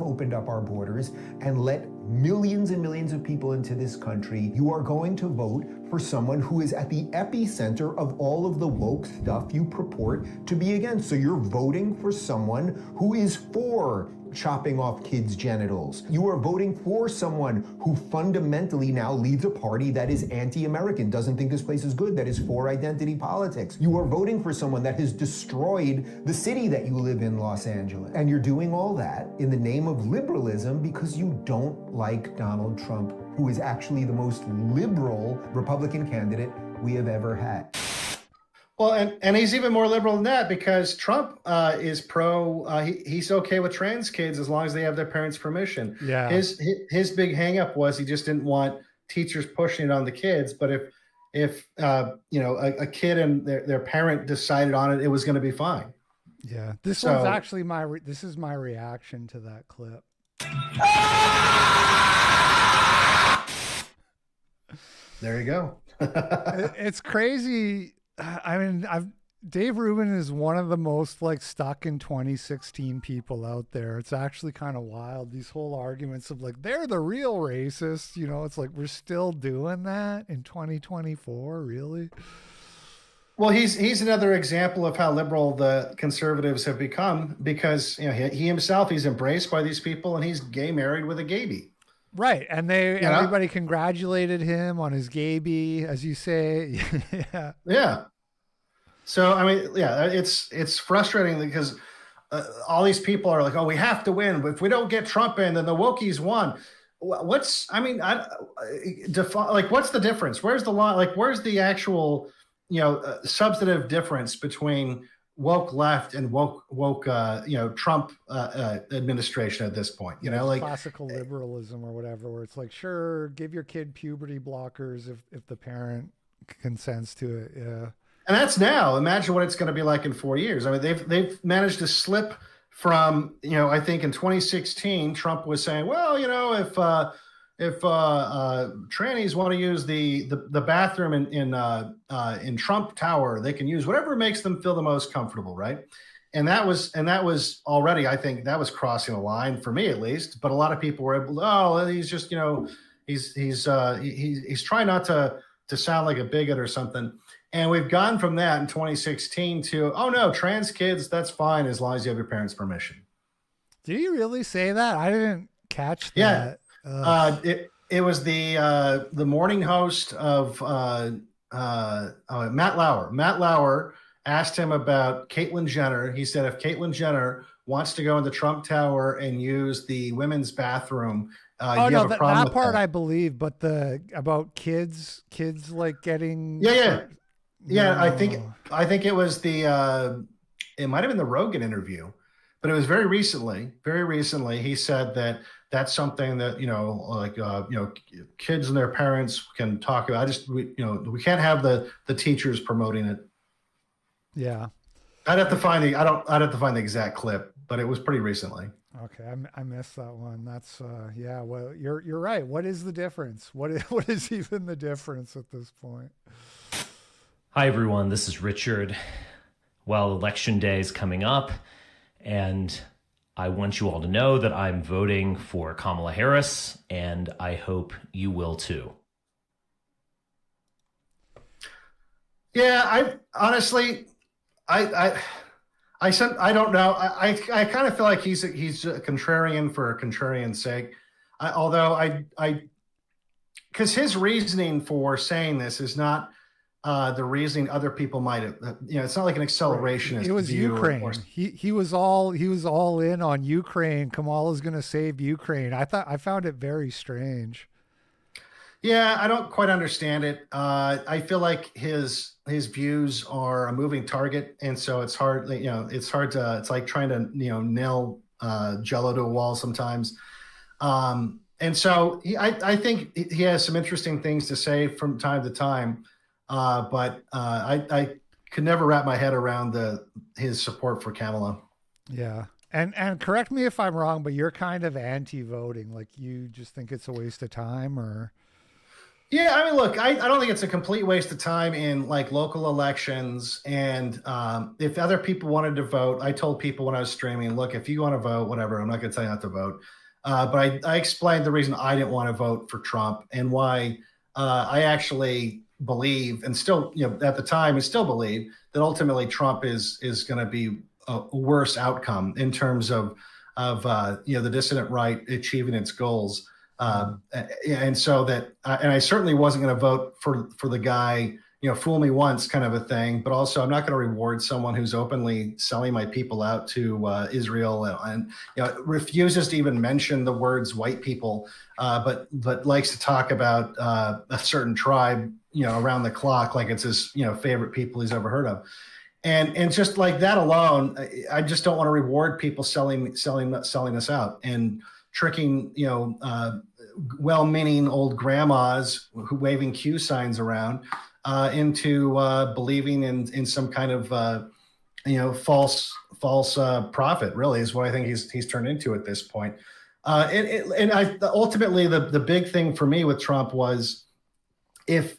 opened up our borders and let millions and millions of people into this country. You are going to vote for someone who is at the epicenter of all of the woke stuff you purport to be against. So you're voting for someone who is for chopping off kids' genitals. You are voting for someone who fundamentally now leads a party that is anti-American, doesn't think this place is good, that is for identity politics. You are voting for someone that has destroyed the city that you live in, Los Angeles. And you're doing all that in the name of liberalism because you don't like Donald Trump, who is actually the most liberal Republican candidate we have ever had. Well, and he's even more liberal than that because Trump is he's okay with trans kids as long as they have their parents' permission. Yeah. His big hang up was he just didn't want teachers pushing it on the kids. But if a kid and their parent decided on it, it was going to be fine. Yeah. This one's actually this is my reaction to that clip. There you go. It's crazy. I mean, Dave Rubin is one of the most like stuck in 2016 people out there. It's actually kind of wild. These whole arguments of like, they're the real racists, you know, it's like, we're still doing that in 2024. Really? Well, he's another example of how liberal the conservatives have become because, you know, he himself, he's embraced by these people and he's gay married with a gaby. Right. And everybody congratulated him on his gaby, as you say. Yeah. Yeah. So, I mean, yeah, it's frustrating because all these people are like, oh, we have to win. If we don't get Trump in, then the wokies won. What's the difference? Where's the law? Like, where's the actual, substantive difference between woke left and woke Trump administration at this point. Like classical liberalism or whatever, where it's like, sure, give your kid puberty blockers if the parent consents to it. Yeah. And that's now. Imagine what it's going to be like in 4 years. I mean, they've managed to slip from, I think in 2016, Trump was saying, well, if trannies want to use the bathroom in Trump Tower, they can use whatever makes them feel the most comfortable, right? And that was already, I think that was crossing a line for me at least. But a lot of people were able to, he's just, he's trying not to sound like a bigot or something. And we've gone from that in 2016 to, oh no, trans kids, that's fine as long as you have your parents' permission. Did you really say that? I didn't catch that. Yeah. It was the morning host of Matt Lauer. Matt Lauer asked him about Caitlyn Jenner. He said, if Caitlyn Jenner wants to go into Trump Tower and use the women's bathroom, you have a problem with part that. I believe, but about kids like getting Yeah, I think it was it might have been the Rogan interview, but it was very recently. Very recently, he said that that's something that kids and their parents can talk about. We can't have the teachers promoting it. Yeah, I'd have to find the exact clip, but it was pretty recently. Okay, I missed that one. That's yeah. Well, you're right. What is the difference? What is even the difference at this point? Hi, everyone. This is Richard. Well, Election Day is coming up, and I want you all to know that I'm voting for Kamala Harris, and I hope you will too. Yeah, I honestly, I don't know. I kind of feel like he's a contrarian for a contrarian's sake. Because his reasoning for saying this is not the reasoning other people might have. It's not like an accelerationist. It was view Ukraine. He was all in on Ukraine. Kamala's going to save Ukraine. I found it very strange. Yeah, I don't quite understand it. I feel like his views are a moving target, and so it's hard. It's like trying to nail Jello to a wall sometimes. And so I think he has some interesting things to say from time to time, but I could never wrap my head around his support for Kamala. Yeah. And correct me if I'm wrong, but you're kind of anti-voting. Like you just think it's a waste of time, or? Yeah, I mean, look, I don't think it's a complete waste of time in like local elections. And if other people wanted to vote, I told people when I was streaming, look, if you want to vote, whatever, I'm not going to tell you not to vote. But I explained the reason I didn't want to vote for Trump and why I actually believe, and still, at the time, and still believe that ultimately Trump is going to be a worse outcome in terms of the dissident right achieving its goals. And so that, and I certainly wasn't going to vote for the guy, fool me once kind of a thing, but also I'm not going to reward someone who's openly selling my people out to Israel and refuses to even mention the words white people, but likes to talk about a certain tribe, around the clock, like it's his, favorite people he's ever heard of. And just like that alone, I just don't want to reward people selling us out and tricking, well-meaning old grandmas who waving Q signs around into believing in some kind of false prophet. Really, is what I think he's turned into at this point. Ultimately the big thing for me with Trump was if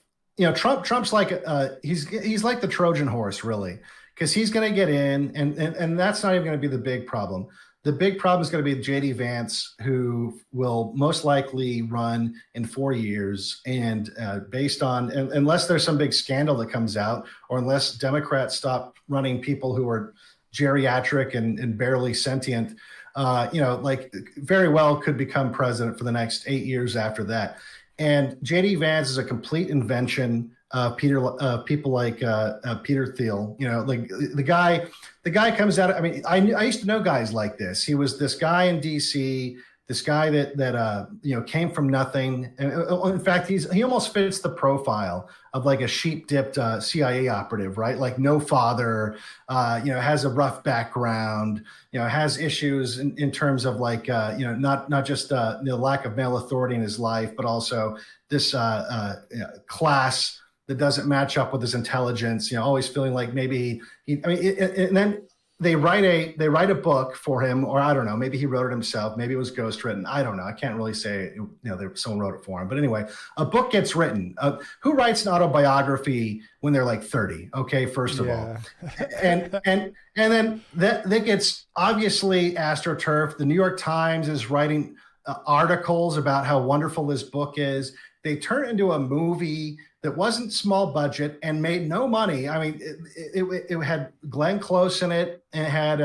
Trump's like he's like the Trojan horse, really, because he's going to get in, and that's not even going to be the big problem. The big problem is going to be J.D. Vance, who will most likely run in 4 years. And based on, unless there's some big scandal that comes out, or unless Democrats stop running people who are geriatric and barely sentient, very well could become president for the next 8 years after that. And J.D. Vance is a complete invention of people like Peter Thiel. The guy comes out. I mean, I used to know guys like this. He was this guy in D.C. this guy that came from nothing. And in fact, he almost fits the profile of like a sheep-dipped CIA operative, right? Like no father, has a rough background, has issues in terms of like, not just the lack of male authority in his life, but also this class that doesn't match up with his intelligence, always feeling like maybe and then they write a book for him, or I don't know, maybe he wrote it himself, maybe it was ghostwritten. I don't know. I can't really say, someone wrote it for him. But anyway, a book gets written. Who writes an autobiography when they're like 30? Okay, first of all. And then that gets obviously astroturfed. The New York Times is writing articles about how wonderful this book is. They turn it into a movie that wasn't small budget and made no money. I mean, it had Glenn Close in it, and it had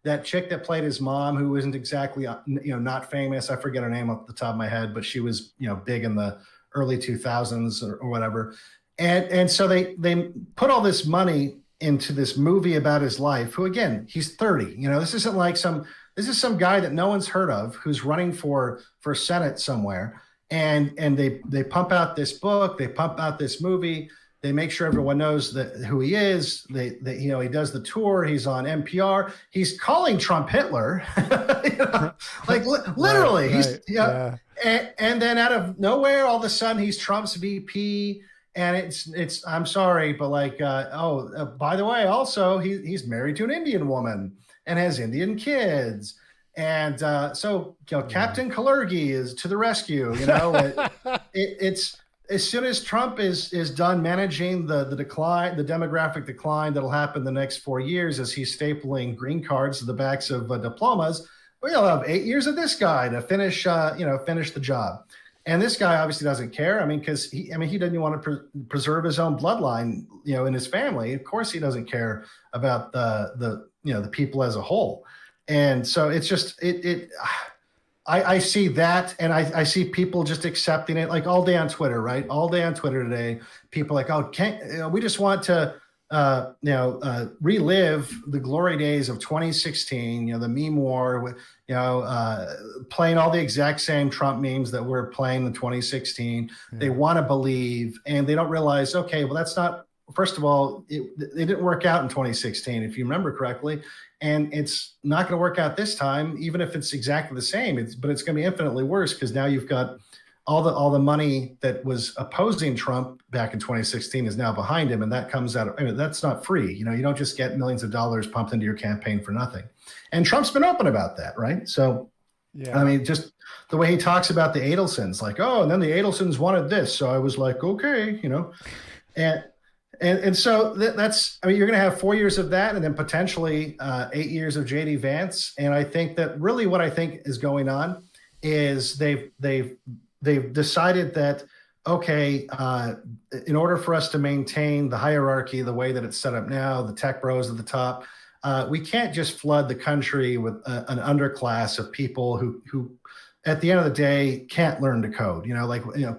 that chick that played his mom, who isn't exactly, not famous. I forget her name off the top of my head, but she was, big in the early 2000s or whatever. And so they put all this money into this movie about his life, who, again, he's 30. This isn't like this is some guy that no one's heard of who's running for Senate somewhere. And they pump out this book, they pump out this movie, they make sure everyone knows who he is. He does the tour, he's on NPR, he's calling Trump Hitler, literally. Right. And then out of nowhere, all of a sudden he's Trump's VP, and it's I'm sorry, but by the way, also he's married to an Indian woman and has Indian kids. And so Captain Kalergi is to the rescue. It's as soon as Trump is done managing the decline, the demographic decline that'll happen the next 4 years as he's stapling green cards to the backs of diplomas. We'll have 8 years of this guy to finish the job. And this guy obviously doesn't care. I mean, because he doesn't want to preserve his own bloodline, in his family. Of course, he doesn't care about the people as a whole. And so it's just I see that, and I see people just accepting it, like all day on Twitter, right? All day on Twitter today, people are like, we just want to relive the glory days of 2016, the meme war, playing all the exact same Trump memes that we're playing in 2016. Yeah. They want to believe, and they don't realize, okay, well, that's not. First of all, it didn't work out in 2016, if you remember correctly. And it's not going to work out this time, even if it's exactly the same. But it's going to be infinitely worse, because now you've got all the money that was opposing Trump back in 2016 is now behind him, and that comes out. That's not free. You don't just get millions of dollars pumped into your campaign for nothing. And Trump's been open about that, right? So, yeah. Just the way he talks about the Adelsons, like, and then the Adelsons wanted this, so I was like, okay, And so that's, you're going to have 4 years of that, and then potentially 8 years of JD Vance. And I think that really what I think is going on is they've decided that, okay, in order for us to maintain the hierarchy the way that it's set up now, the tech bros at the top, we can't just flood the country with an underclass of people who at the end of the day can't learn to code.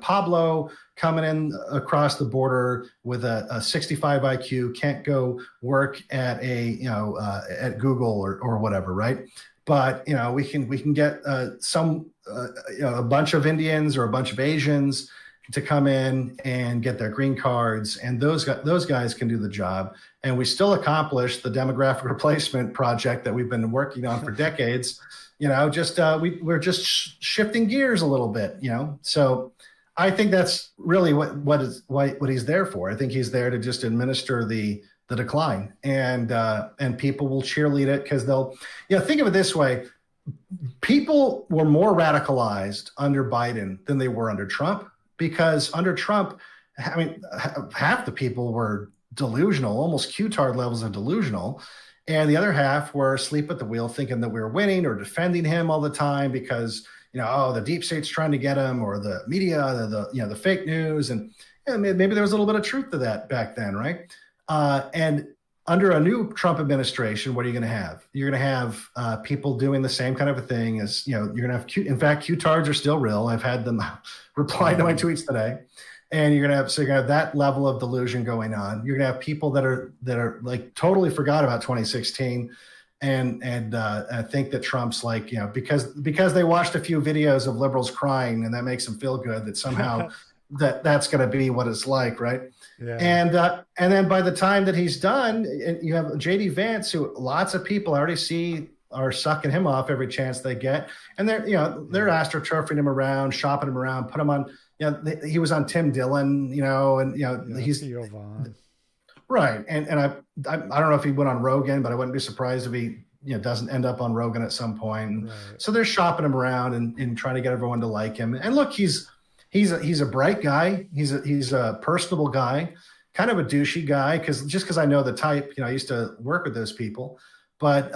Pablo coming in across the border with a 65 IQ can't go work at at Google or whatever, right? But we can get a bunch of Indians or a bunch of Asians to come in and get their green cards, and those guys can do the job, and we still accomplish the demographic replacement project that we've been working on for decades. We're just shifting gears a little bit. So I think that's really what he's there for. I think he's there to just administer the decline, and people will cheerlead it, because they'll, think of it this way: people were more radicalized under Biden than they were under Trump, because under Trump, half the people were delusional, almost Q-tard levels of delusional. And the other half were asleep at the wheel, thinking that we were winning or defending him all the time because, the deep state's trying to get him, or the media, the fake news. And maybe there was a little bit of truth to that back then, right? And under a new Trump administration, what are you going to have? You're going to have people doing the same kind of a thing as, you're going to have in fact, Q-tards are still real. I've had them reply to my tweets today. And you're gonna have that level of delusion going on. You're gonna have people that are like totally forgot about 2016, and I think that Trump's like, because they watched a few videos of liberals crying and that makes them feel good, that somehow that's going to be what it's like, right? Yeah. And then by the time that he's done, you have JD Vance, who lots of people already see are sucking him off every chance they get, and they're astroturfing him around, shopping him around, put him on. He was on Tim Dillon, he's right, and I don't know if he went on Rogan, but I wouldn't be surprised if he doesn't end up on Rogan at some point. Right. So they're shopping him around and trying to get everyone to like him. And look, he's a bright guy. He's a personable guy, kind of a douchey guy because I know the type. I used to work with those people, but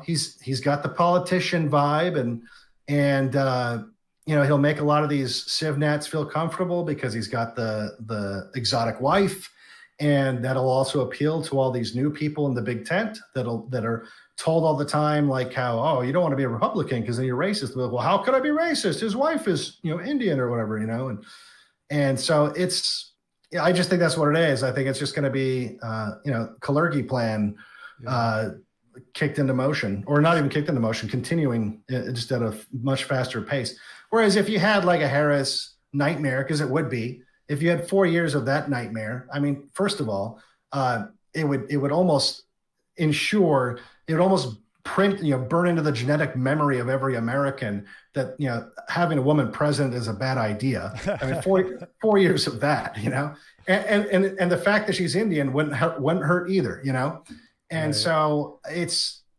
he's got the politician vibe, and he'll make a lot of these civnats feel comfortable because he's got the exotic wife, and that'll also appeal to all these new people in the big tent that are told all the time, like how, oh, you don't want to be a Republican because then you're racist. Well, how could I be racist? His wife is, Indian or whatever, and so I just think that's what it is. I think it's just going to be, Kalergi plan kicked into motion, or not even kicked into motion, continuing just at a much faster pace. Whereas if you had like a Harris nightmare, because it would be, if you had 4 years of that nightmare, I mean, first of all, it would almost ensure, it would almost burn into the genetic memory of every American that, having a woman president is a bad idea. I mean, 4 years of that, and the fact that she's Indian wouldn't hurt either, And right. So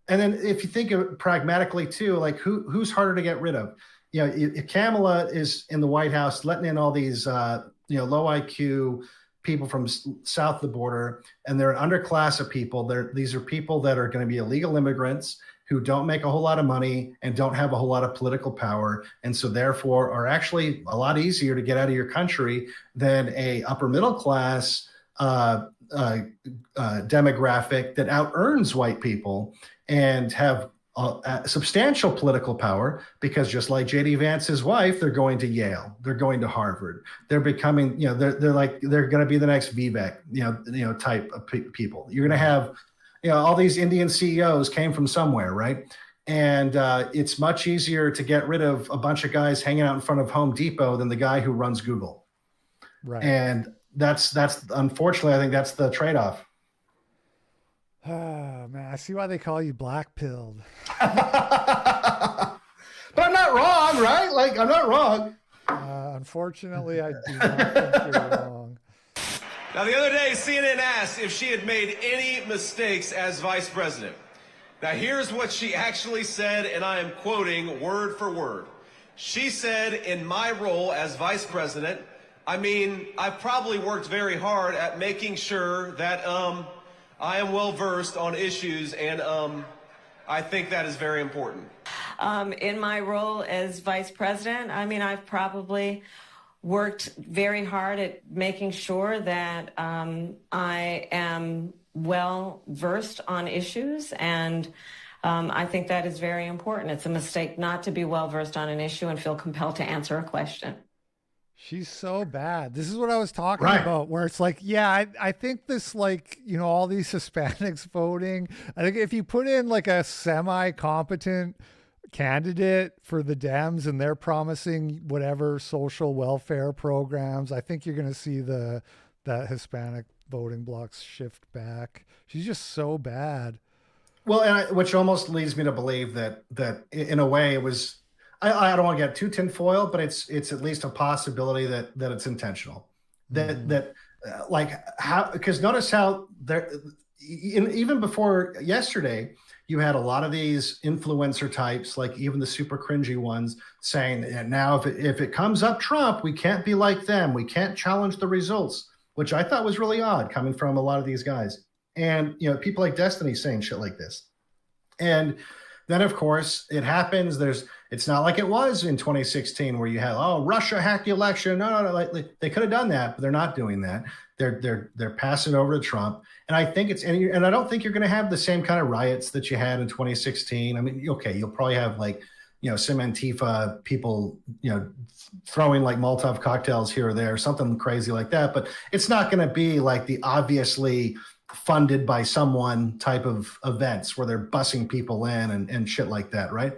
and then if you think of it pragmatically too, like who's harder to get rid of? If Kamala is in the White House letting in all these, low IQ people from south of the border, and they're an underclass of people. These are people that are going to be illegal immigrants who don't make a whole lot of money and don't have a whole lot of political power, and so therefore are actually a lot easier to get out of your country than a upper middle class demographic that out-earns white people and have substantial political power, because just like JD Vance's wife, they're going to Yale, they're going to Harvard, they're becoming, they're going to be the next Vivek, type of people. You're going to have, all these Indian CEOs came from somewhere, right? And it's much easier to get rid of a bunch of guys hanging out in front of Home Depot than the guy who runs Google. Right. And that's unfortunately, I think that's the trade-off. Oh, man, I see why they call you black-pilled. But I'm not wrong, right? Like, I'm not wrong. Unfortunately, I do not think you're wrong. Now, the other day, CNN asked if she had made any mistakes as vice president. Now, here's what she actually said, and I am quoting word for word. She said, in my role as vice president, I probably worked very hard at making sure that, I am well versed on issues, and I think that is very important. In my role as vice president, I've probably worked very hard at making sure that I am well versed on issues, and I think that is very important. It's a mistake not to be well versed on an issue and feel compelled to answer a question. She's so bad. This is what I was talking about, where it's like, yeah, I think this, like, all these Hispanics voting, I think if you put in like a semi-competent candidate for the Dems and they're promising whatever social welfare programs, I think you're going to see that Hispanic voting blocks shift back. She's just so bad. Well, which almost leads me to believe that in a way it was, I don't want to get too tinfoil, but it's at least a possibility that it's intentional. That because notice how there, even before yesterday, you had a lot of these influencer types, like even the super cringy ones, saying now if it comes up Trump, we can't be like them, we can't challenge the results, which I thought was really odd coming from a lot of these guys, and people like Destiny saying shit like this, and then of course it happens. It's not like it was in 2016 where you had, Russia hacked the election. No, like they could have done that, but they're not doing that. They're passing over to Trump, and I think and I don't think you're going to have the same kind of riots that you had in 2016. Okay, you'll probably have some Antifa people, throwing like Molotov cocktails here or there, something crazy like that. But it's not going to be like the obviously, funded by someone type of events where they're busing people in and shit like that, right?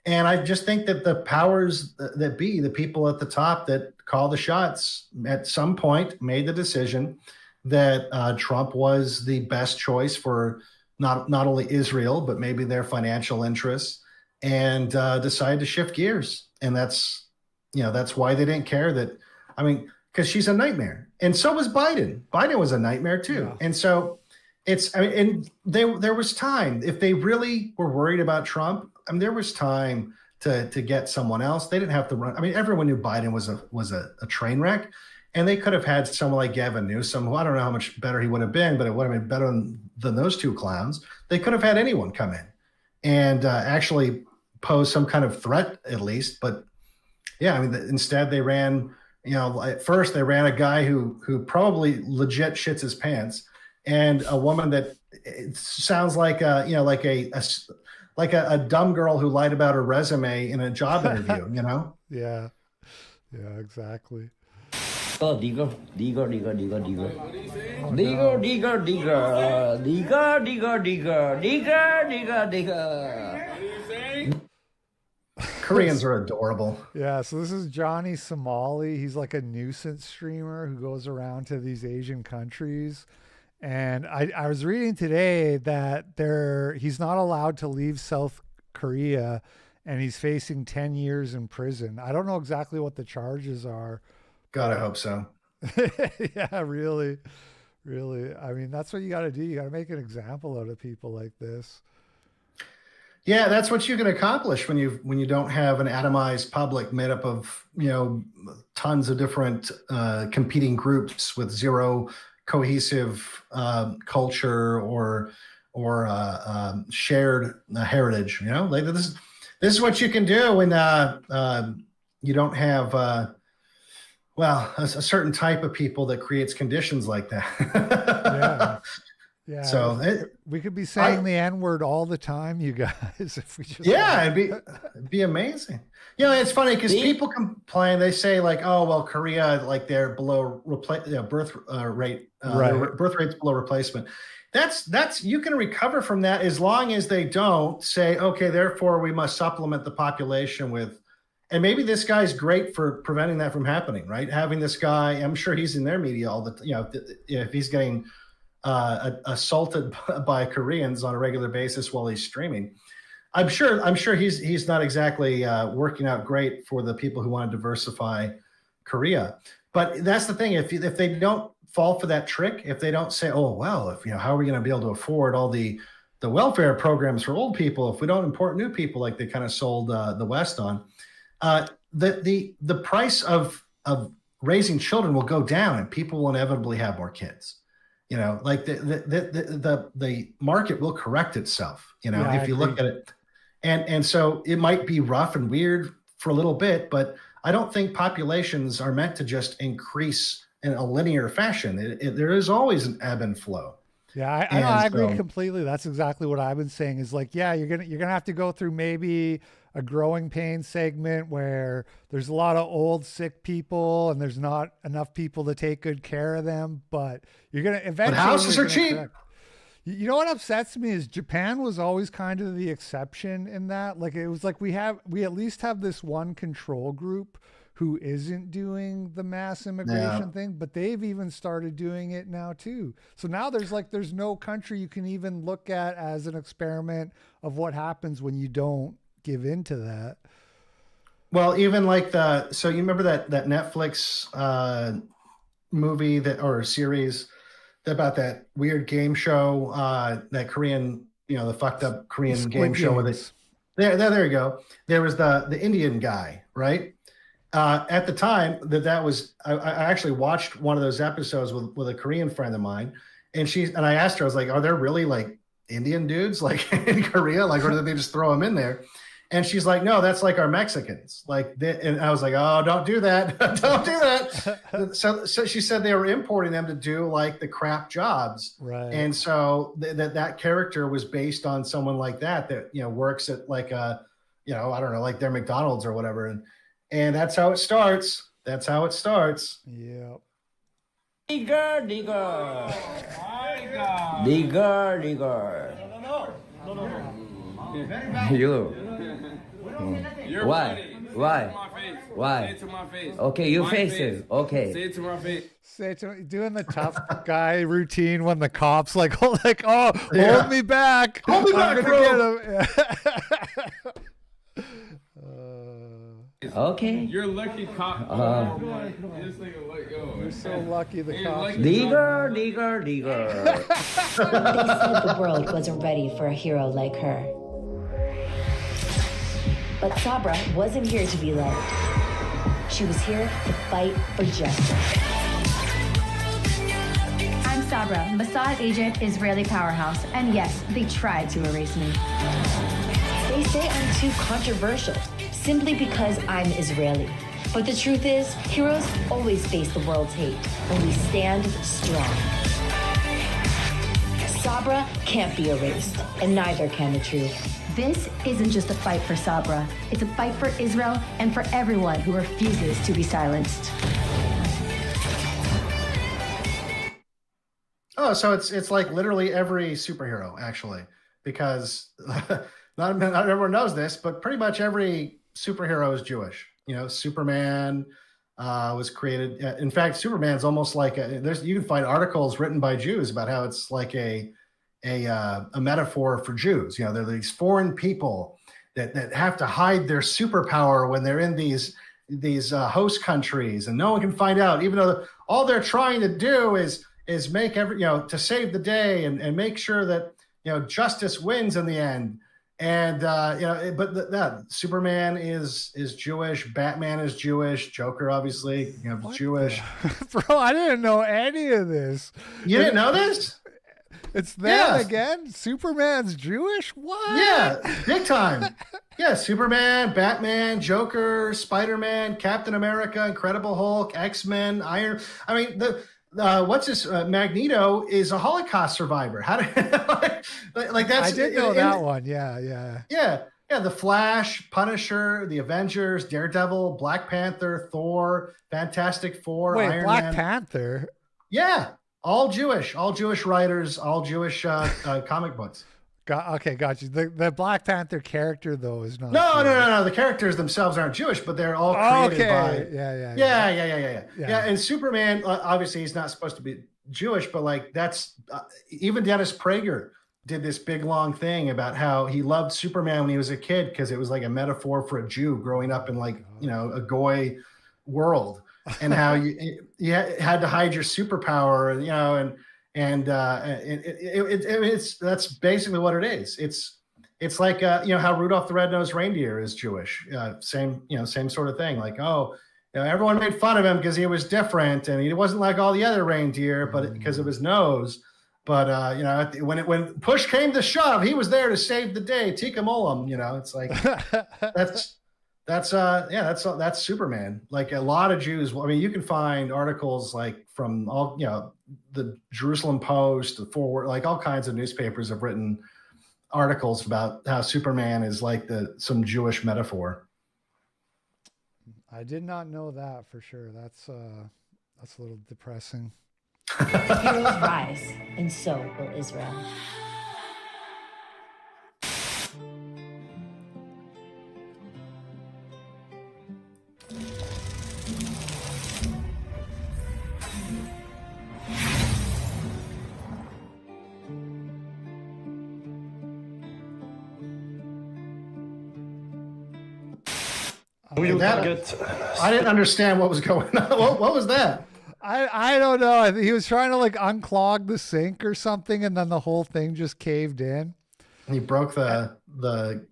And I just think that the powers that be, the people at the top that call the shots, at some point made the decision that Trump was the best choice for not only Israel, but maybe their financial interests, and decided to shift gears. And that's why they didn't care that, I mean, because she's a nightmare. And so was Biden. Biden was a nightmare too. Yeah. And so and there was time, if they really were worried about Trump, I mean, there was time to get someone else. They didn't have to run. I mean, everyone knew Biden was a train wreck, and they could have had someone like Gavin Newsom, who I don't know how much better he would have been, but it would have been better than those two clowns. They could have had anyone come in and actually pose some kind of threat at least. But yeah, I mean, instead they ran, at first they ran a guy who probably legit shits his pants, and a woman that sounds like a dumb girl who lied about her resume in a job interview, Yeah, exactly. Oh, digger. Koreans are adorable. Yeah, so this is Johnny Somali. He's like a nuisance streamer who goes around to these Asian countries. And I was reading today that he's not allowed to leave South Korea, and he's facing 10 years in prison. I don't know exactly what the charges are. God, I hope so. Yeah, really. I mean, that's what you got to do. You got to make an example out of people like this. Yeah, that's what you can accomplish when you don't have an atomized public made up of tons of different competing groups with zero cohesive culture or shared heritage. Like this is what you can do when you don't have a certain type of people that creates conditions like that. Yeah. So we could be saying the N-word all the time, you guys. If we just it'd be amazing. It's funny because people complain. They say like, oh well, Korea, like they're below birth rate. Their birth rate's below replacement. That's you can recover from that as long as they don't say, okay, therefore we must supplement the population with. And maybe this guy's great for preventing that from happening, right? Having this guy, I'm sure he's in their media all the if he's getting assaulted by Koreans on a regular basis while he's streaming. I'm sure he's not exactly working out great for the people who want to diversify Korea. But that's the thing. If they don't fall for that trick, if they don't say, oh well, how are we going to be able to afford all the welfare programs for old people if we don't import new people like they kind of sold the West on, the price of raising children will go down and people will inevitably have more kids. Like the market will correct itself, if you look at it. And so it might be rough and weird for a little bit, but I don't think populations are meant to just increase in a linear fashion. There is always an ebb and flow. Yeah, I agree completely. That's exactly what I've been saying is like, yeah, you're gonna have to go through maybe a growing pain segment where there's a lot of old sick people and there's not enough people to take good care of them, but you're gonna eventually. But houses are cheap. You know what upsets me is Japan was always kind of the exception in that. Like it was like we at least have this one control group who isn't doing the mass immigration thing, but they've even started doing it now too. So now there's no country you can even look at as an experiment of what happens when you don't give into that. Well, even like so you remember that Netflix movie or series about that weird game show, that Korean, the fucked up Korean game show with it. There you go. There was the Indian guy, right? At the time that was, I actually watched one of those episodes with a Korean friend of mine, and I asked her, I was like, are there really like Indian dudes like in Korea? Like, or did they just throw them in there? And she's like, no, that's like our Mexicans. And I was like, oh, don't do that. Don't do that. So she said they were importing them to do like the crap jobs. Right. And so that character was based on someone like that works at like I don't know, like their McDonald's or whatever. And that's how it starts. Yeah. Digger. You. Why? Say it to my face. Okay, you My face it. Okay. Say it to my face. Say to doing the tough guy routine when the cops like hold me back. Hold me I'm back, gonna bro. get him. Okay. You're lucky, cop. This nigga let go. You're so lucky the cops. Digger. They said the world wasn't ready for a hero like her. But Sabra wasn't here to be loved. She was here to fight for justice. I'm Sabra, Mossad agent, Israeli powerhouse, and yes, they tried to erase me. They say I'm too controversial, simply because I'm Israeli. But the truth is, heroes always face the world's hate, and we stand strong. Sabra can't be erased, and neither can the truth. This isn't just a fight for Sabra. It's a fight for Israel and for everyone who refuses to be silenced. Oh, so it's like literally every superhero, actually, because not everyone knows this, but pretty much every superhero is Jewish. You know, Superman was created. In fact, Superman's almost like you can find articles written by Jews about how it's like a metaphor for Jews. You know, they're these foreign people that have to hide their superpower when they're in these host countries, and no one can find out, even though all they're trying to do is make to save the day and make sure that justice wins in the end. And but Superman is Jewish, Batman is Jewish, Joker obviously Jewish. Bro, I didn't know any of this. You didn't know this? It's them again? Superman's Jewish? What? Yeah, big time. Yeah, Superman, Batman, Joker, Spider-Man, Captain America, Incredible Hulk, X-Men, Magneto is a Holocaust survivor. How did like that's? I did know that one. Yeah. Yeah. The Flash, Punisher, the Avengers, Daredevil, Black Panther, Thor, Fantastic Four, Wait, Iron Black Man. Panther? Yeah, all Jewish writers, all Jewish comic books. Got you. The Black Panther character though is not. No. The characters themselves aren't Jewish, but they're all created by. Yeah. And Superman, obviously, he's not supposed to be Jewish, but like that's even Dennis Prager did this big long thing about how he loved Superman when he was a kid because it was like a metaphor for a Jew growing up in like a goy world, and how you had to hide your superpower, that's basically what it is. It's like how Rudolph the Red-Nosed Reindeer is Jewish. Same sort of thing. Like, everyone made fun of him because he was different and he wasn't like all the other reindeer, but because of his nose. But when push came to shove, he was there to save the day. Tikkum olam. It's like that's Superman. Like a lot of Jews. I mean, you can find articles like from all the Jerusalem Post, the Forward, like all kinds of newspapers have written articles about how Superman is like some Jewish metaphor. I did not know that for sure. That's a little depressing. Heroes rise, and so will Israel. I didn't understand what was going on. What was that? I don't know. He was trying to like unclog the sink or something, and then the whole thing just caved in. He broke the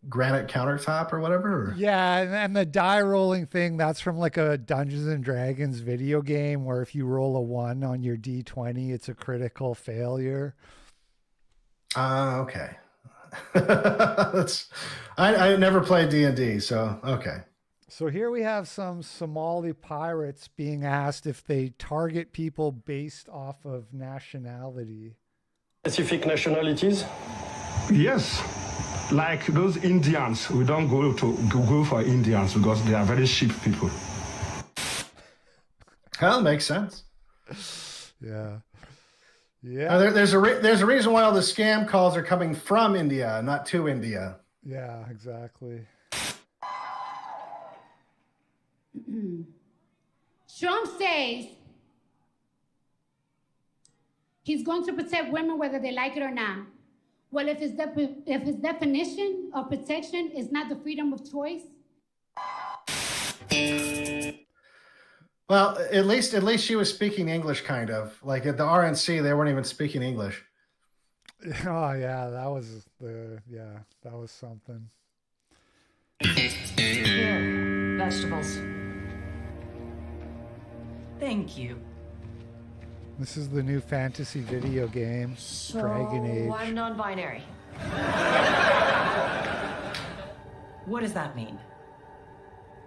granite countertop or whatever? Yeah, and the die rolling thing, that's from like a Dungeons and Dragons video game where if you roll a 1 on your D20, it's a critical failure. Okay. I never played D&D, so okay. So here we have some Somali pirates being asked if they target people based off of nationality. Specific nationalities? Yes. Like those Indians, we don't go for Indians because they are very cheap people. Hell, makes sense. Yeah. Yeah. There's a reason why all the scam calls are coming from India, not to India. Yeah, exactly. Trump says he's going to protect women whether they like it or not. Well, if his definition of protection is not the freedom of choice. Well, at least she was speaking English, kind of. Like at the RNC, they weren't even speaking English. Oh yeah, that was something. Here, vegetables. Thank you. This is the new fantasy video game, Dragon Age. I'm non-binary. What does that mean?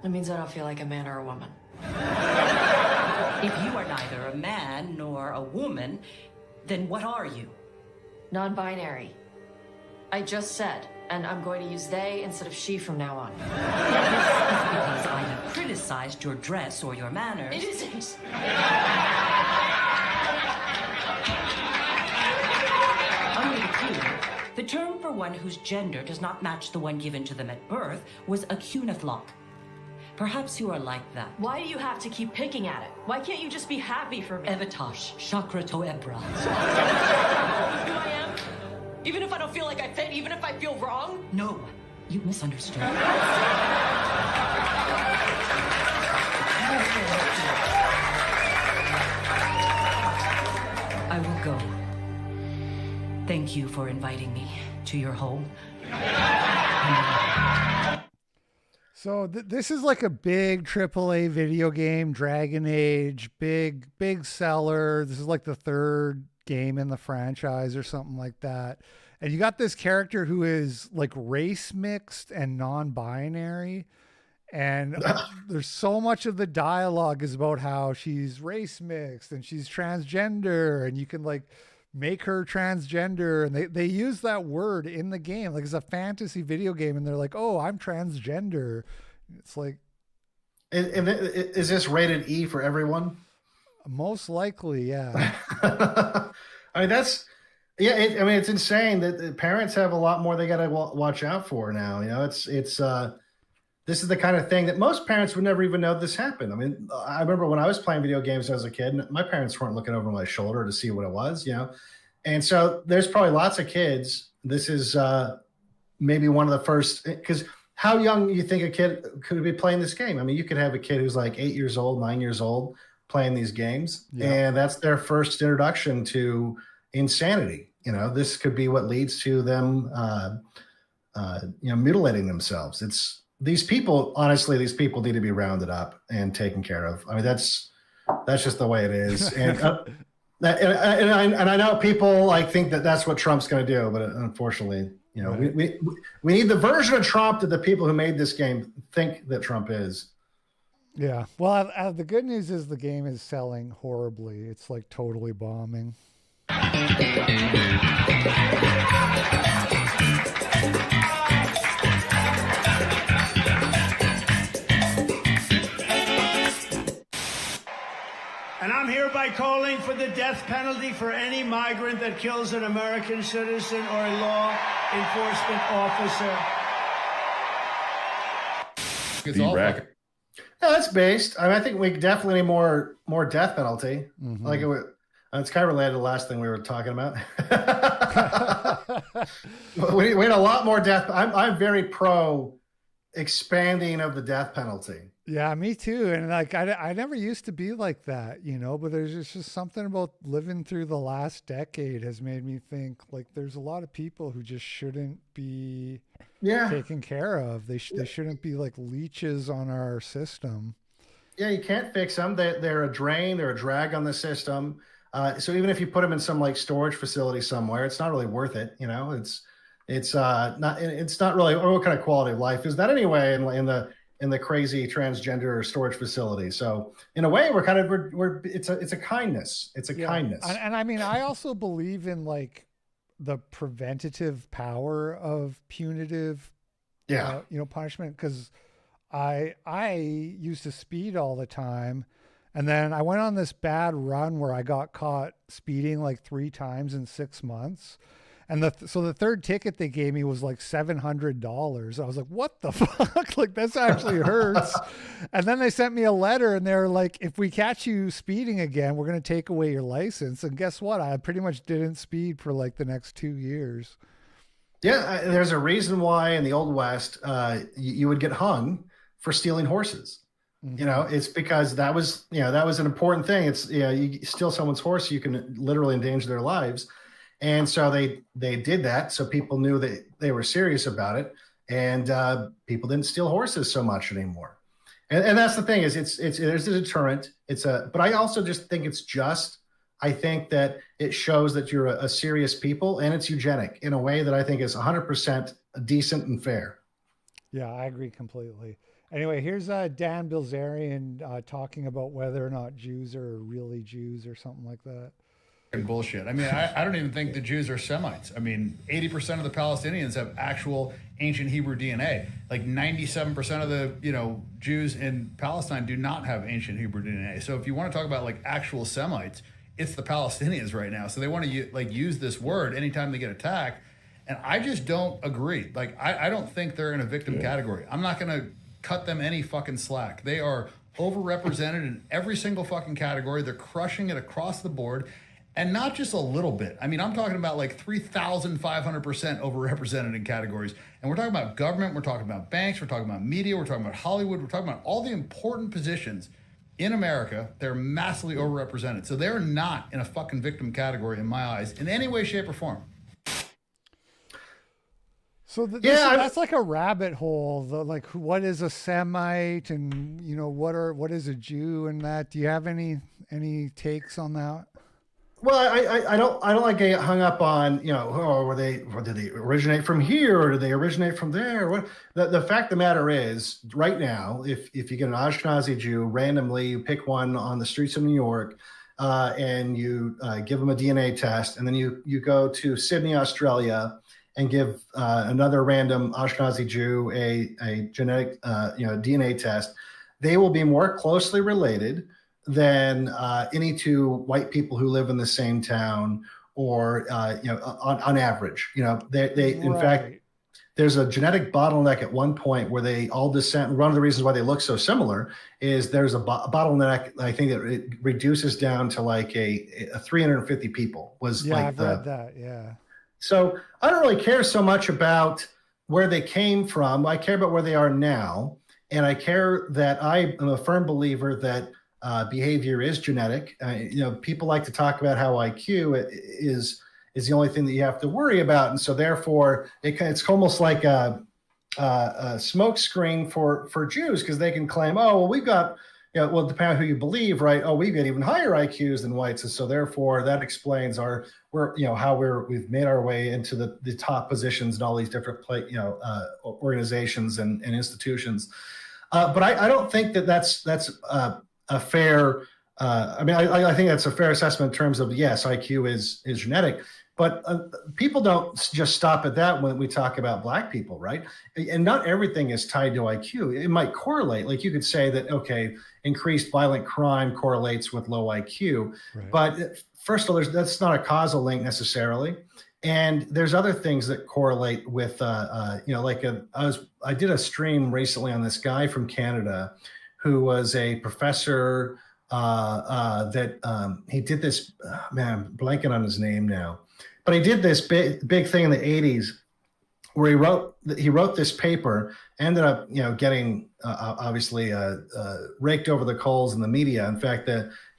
It means I don't feel like a man or a woman. If you are neither a man nor a woman, then what are you? Non-binary. I just said, and I'm going to use they instead of she from now on. This is because I have criticized your dress or your manners. It isn't. Under the Queen, the term for one whose gender does not match the one given to them at birth was a cunithlok. Perhaps you are like that. Why do you have to keep picking at it? Why can't you just be happy for me? Evatosh, chakra to ebra. Who I am? Even if I don't feel like I fit, even if I feel wrong? No, you misunderstood. I will go. Thank you for inviting me to your home. So this is like a big AAA video game, Dragon Age, big seller. This is like the third game in the franchise or something like that. And you got this character who is like race mixed and non-binary. And there's so much of the dialogue is about how she's race mixed and she's transgender, and you can like make her transgender, and they use that word in the game. Like it's a fantasy video game, and they're like, oh, I'm transgender. It's like, is this rated E for everyone? Most likely, yeah. I mean, it's insane that the parents have a lot more they got to watch out for now. You know, this is the kind of thing that most parents would never even know this happened. I mean, I remember when I was playing video games as a kid, my parents weren't looking over my shoulder to see what it was, you know? And so there's probably lots of kids. This is maybe one of the first, because how young you think a kid could be playing this game? I mean, you could have a kid who's like 8 years old, 9 years old playing these games. Yeah. And that's their first introduction to insanity. You know, this could be what leads to them, mutilating themselves. These people need to be rounded up and taken care of. I mean, that's just the way it is. And I know people like think that that's what Trump's going to do, but unfortunately, you know, right. we need the version of Trump that the people who made this game think that Trump is. Yeah. Well, the good news is the game is selling horribly. It's like totally bombing. And I'm hereby calling for the death penalty for any migrant that kills an American citizen or a law enforcement officer. Yeah, that's based. I mean, I think we definitely need more death penalty. Mm-hmm. Like it's kind of related to the last thing we were talking about. we need a lot more death. I'm very pro expanding of the death penalty. Yeah, me too. And like, I never used to be like that, you know, but there's just something about living through the last decade has made me think like there's a lot of people who just shouldn't be taken care of. They shouldn't be like leeches on our system. Yeah, you can't fix them. They're a drain. They're a drag on the system. So even if you put them in some like storage facility somewhere, it's not really worth it. You know, it's not really, or what kind of quality of life is that anyway in the crazy transgender storage facility. So in a way, it's a kindness. It's a kindness. And I mean, I also believe in like the preventative power of punitive, punishment. Cause I used to speed all the time, And then I went on this bad run where I got caught speeding like 3 times in 6 months. And so the third ticket they gave me was like $700. I was like, what the fuck? Like, this actually hurts. And then they sent me a letter and they're like, if we catch you speeding again, we're going to take away your license. And guess what? I pretty much didn't speed for like the next 2 years. Yeah, there's a reason why in the Old West you would get hung for stealing horses. Mm-hmm. You know, it's because that was an important thing. It's, you steal someone's horse, you can literally endanger their lives. And so they did that, so people knew that they were serious about it, and people didn't steal horses so much anymore. And that's the thing, is there's a deterrent. But I also just think it's just. I think that it shows that you're a serious people, and it's eugenic in a way that I think is 100% decent and fair. Yeah, I agree completely. Anyway, here's Dan Bilzerian talking about whether or not Jews are really Jews or something like that. Bullshit. I mean, I don't even think the Jews are Semites. I mean, 80% of the Palestinians have actual ancient Hebrew DNA. Like 97% of the, Jews in Palestine do not have ancient Hebrew DNA. So if you want to talk about like actual Semites, it's the Palestinians right now. So they want to use this word anytime they get attacked. And I just don't agree. Like, I don't think they're in a victim category. I'm not going to cut them any fucking slack. They are overrepresented in every single fucking category. They're crushing it across the board. And not just a little bit. I mean, I'm talking about like 3,500% overrepresented in categories. And we're talking about government, we're talking about banks, we're talking about media, we're talking about Hollywood, we're talking about all the important positions in America. They're massively overrepresented. So they're not in a fucking victim category in my eyes in any way, shape, or form. So that's like a rabbit hole. Like, what is a Semite, and what is a Jew, and that? Do you have any takes on that? Well, I don't like getting hung up on, did they originate from here or did they originate from there? What the fact of the matter is, right now, if you get an Ashkenazi Jew randomly, you pick one on the streets of New York, and you give them a DNA test, and then you go to Sydney, Australia, and give another random Ashkenazi Jew a genetic DNA test, they will be more closely related than any two white people who live in the same town, or on average. In fact, there's a genetic bottleneck at one point where they all descend. One of the reasons why they look so similar is there's a bottleneck. I think that it reduces down to like a 350 people was I've read that. Yeah. So I don't really care so much about where they came from. I care about where they are now, and I care that I am a firm believer that behavior is genetic. People like to talk about how IQ is the only thing that you have to worry about, and so therefore it's almost like a smoke screen for Jews, because they can claim, oh, well, we've got, depending on who you believe, right? Oh, we've got even higher IQs than whites, and so therefore that explains how we've made our way into the top positions in all these different organizations and institutions. But I don't think that's a fair. I think that's a fair assessment in terms of, yes, IQ is genetic, but people don't just stop at that when we talk about Black people, right? And not everything is tied to IQ. It might correlate. Like, you could say that, okay, increased violent crime correlates with low IQ, right. But first of all, that's not a causal link necessarily. And there's other things that correlate with, I did a stream recently on this guy from Canada who was a professor he did this, I'm blanking on his name now, but he did this big thing in the 80s where he wrote this paper, ended up, getting obviously raked over the coals in the media. In fact,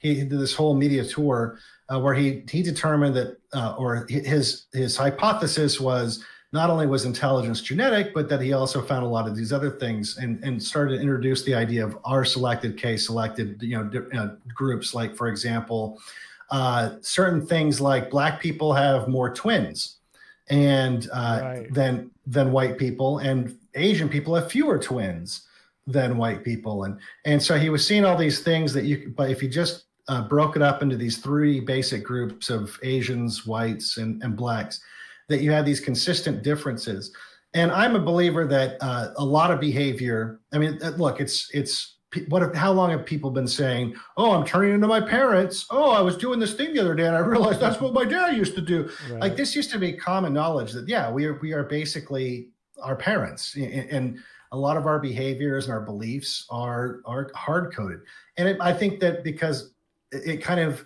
he did this whole media tour where he determined that, or his hypothesis was, not only was intelligence genetic, but that he also found a lot of these other things, and started to introduce the idea of R-selected, K-selected, groups. Like, for example, certain things like Black people have more twins, and than white people, and Asian people have fewer twins than white people, and so he was seeing all these things but if you just broke it up into these three basic groups of Asians, whites, and Blacks, that you had these consistent differences. And I'm a believer that a lot of behavior, look, it's how long have people been saying, oh, I'm turning into my parents. Oh, I was doing this thing the other day and I realized that's what my dad used to do. Right. Like this used to be common knowledge that, yeah, we are basically our parents, and a lot of our behaviors and our beliefs are hard coded. And I think that because it kind of,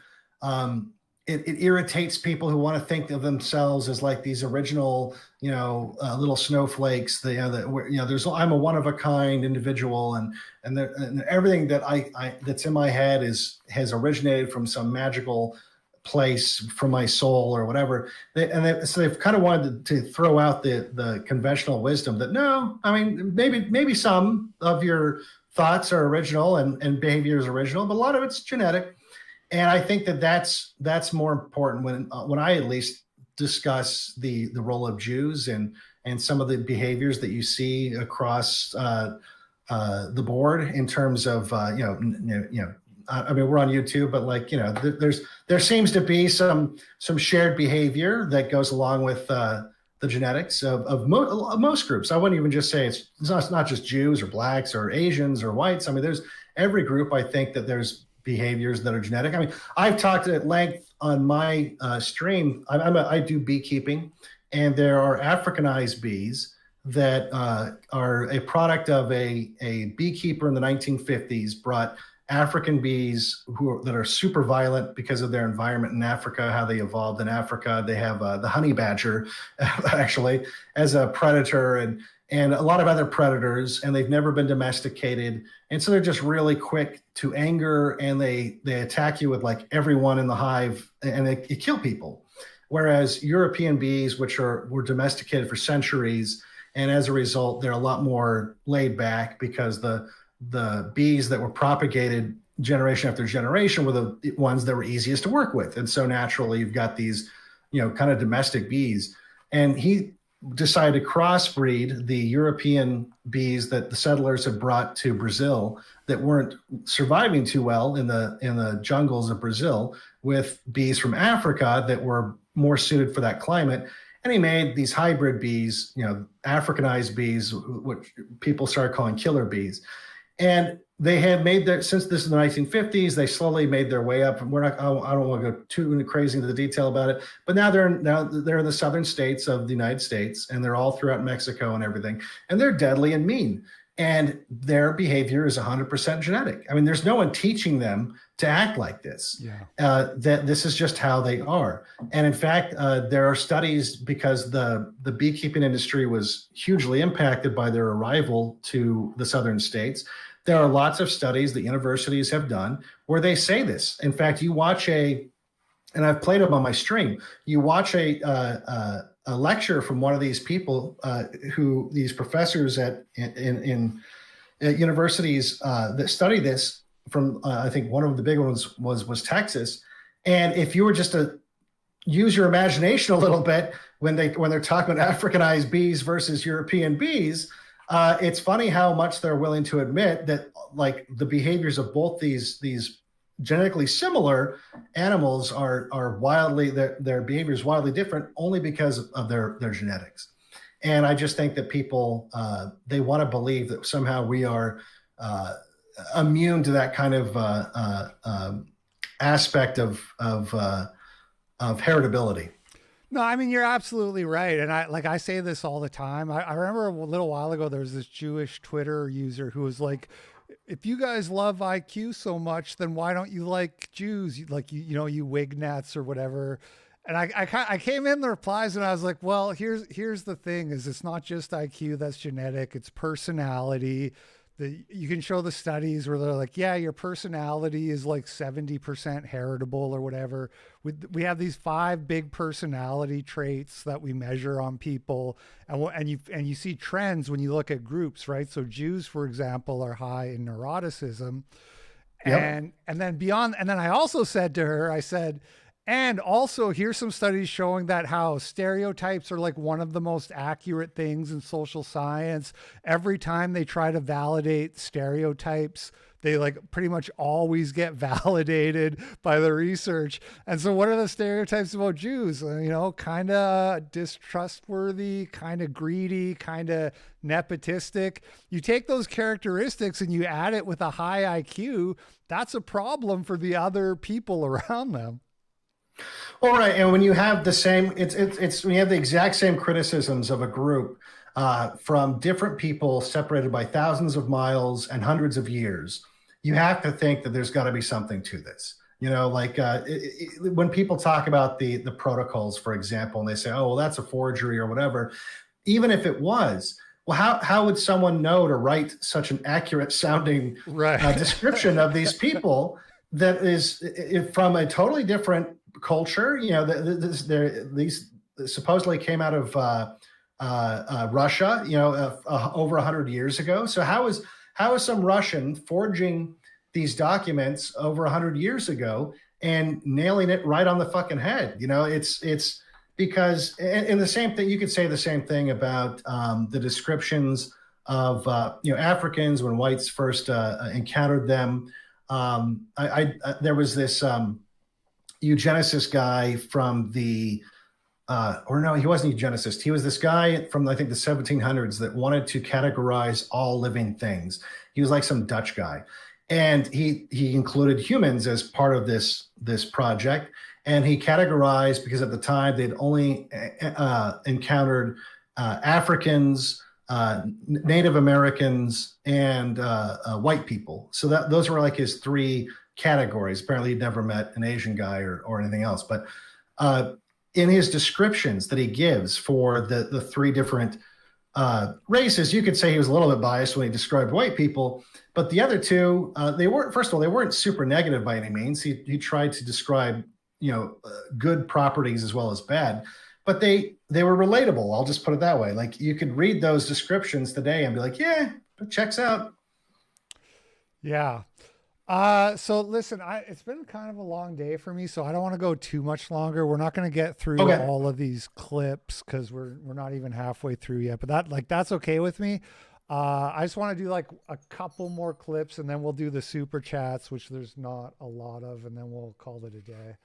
it irritates people who want to think of themselves as like these original, little snowflakes. I'm a one of a kind individual, and everything that that's in my head has originated from some magical place from my soul or whatever. So they've kind of wanted to throw out the conventional wisdom that no, I mean maybe some of your thoughts are original and behavior is original, but a lot of it's genetic. And I think that's more important when I at least discuss the role of Jews and some of the behaviors that you see across the board in terms of I mean, we're on YouTube, but there seems to be some shared behavior that goes along with the genetics of most groups. I wouldn't even just say it's not just Jews or blacks or Asians or whites. I mean, there's every group. I think that there's behaviors that are genetic. I mean, I've talked at length on my stream. I do beekeeping, and there are Africanized bees that are a product of a beekeeper in the 1950s brought African bees that are super violent because of their environment in Africa, how they evolved in Africa. They have the honey badger actually as a predator and a lot of other predators, and they've never been domesticated. And so they're just really quick to anger, and they attack you with like everyone in the hive, and they kill people. Whereas European bees, which were domesticated for centuries, and as a result, they're a lot more laid back because the bees that were propagated generation after generation were the ones that were easiest to work with. And so naturally you've got these, kind of domestic bees. And he decided to crossbreed the European bees that the settlers had brought to Brazil that weren't surviving too well in the jungles of Brazil with bees from Africa that were more suited for that climate. And he made these hybrid bees, Africanized bees, which people started calling killer bees. And they had made since this is the 1950s, they slowly made their way up. And I don't want to go too crazy into the detail about it, but now they're in the southern states of the United States, and they're all throughout Mexico and everything. And they're deadly and mean. And their behavior is 100% genetic. I mean, there's no one teaching them to act like this. Yeah. That this is just how they are. And in fact, there are studies because the beekeeping industry was hugely impacted by their arrival to the southern states. There are lots of studies that universities have done where they say this. In fact, you watch and I've played them on my stream. You watch a lecture from one of these people these professors at universities that study this from I think one of the big ones was Texas. And if you were just to use your imagination a little bit when they're talking about Africanized bees versus European bees, it's funny how much they're willing to admit that like the behaviors of both these genetically similar animals are wildly their behavior is wildly different only because of their genetics. And I just think that people they want to believe that somehow we are immune to that kind of aspect of heritability. No, I mean, you're absolutely right. And I say this all the time. I remember a little while ago, there was this Jewish Twitter user who was like, if you guys love IQ so much, then why don't you like Jews? You Wignats or whatever. And I came in the replies and I was like, well, here's the thing is it's not just IQ that's genetic, it's personality. You can show the studies where they're like, yeah, your personality is like 70% heritable or whatever. We have these 5 big personality traits that we measure on people, and you see trends when you look at groups, right? So Jews, for example, are high in neuroticism, Yep. and then I also said to her, I said, and also here's some studies showing that how stereotypes are like one of the most accurate things in social science. Every time they try to validate stereotypes, they like pretty much always get validated by the research. And so what are the stereotypes about Jews? You know, kind of distrustworthy, kind of greedy, kind of nepotistic. You take those characteristics and you add it with a high IQ, that's a problem for the other people around them. All right, and when you have the same, it's when you have the exact same criticisms of a group from different people separated by thousands of miles and hundreds of years, you have to think that there's got to be something to this. You know, like when people talk about the protocols, for example, and they say, "Oh, well, that's a forgery" or whatever, even if it was. Well, how would someone know to write such an accurate sounding description of these people that is from a totally different culture? You know, these supposedly came out of Russia, you know, over 100 years ago. So how is some Russian forging these documents over 100 years ago and nailing it right on the fucking head? You know, it's because, and the same thing, you could say the same thing about the descriptions of, you know, Africans when whites first encountered them. There was this eugenicist guy from the, or no, he wasn't a eugenicist. He was this guy from, I think, the 1700s that wanted to categorize all living things. He was like some Dutch guy. And he included humans as part of this project. And he categorized, because at the time they'd only encountered Africans, Native Americans, and white people. So those were like his three categories. Apparently he'd never met an Asian guy or anything else. But in his descriptions that he gives for the three different races, you could say he was a little bit biased when he described white people. But the other two, they weren't super negative by any means. He tried to describe, you know, good properties as well as bad, but they were relatable. I'll just put it that way. Like, you could read those descriptions today and be like, yeah, it checks out. Yeah. So listen, it's been kind of a long day for me, so I don't want to go too much longer. We're not going to get through all of these clips because we're not even halfway through yet, but that's okay with me. I just want to do like a couple more clips and then we'll do the super chats, which there's not a lot of, and then we'll call it a day.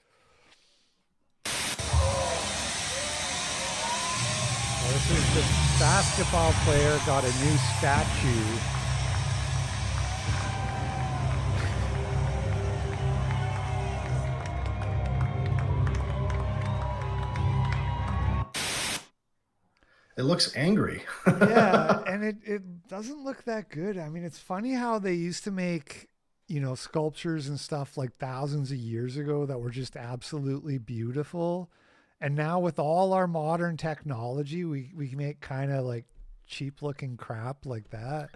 This is the basketball player got a new statue. It looks angry. Yeah, and it doesn't look that good. I mean, it's funny how they used to make, you know, sculptures and stuff like thousands of years ago that were just absolutely beautiful. And now with all our modern technology, we make kind of like cheap looking crap like that.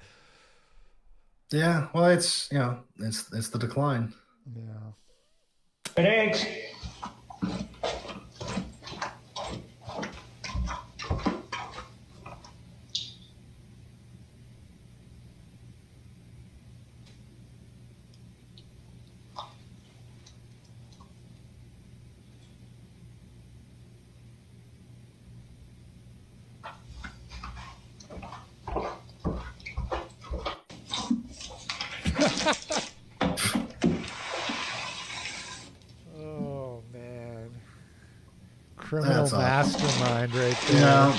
Yeah, well, it's, you know, it's the decline. Yeah. Thanks. Oh man, criminal mastermind right there. Yeah.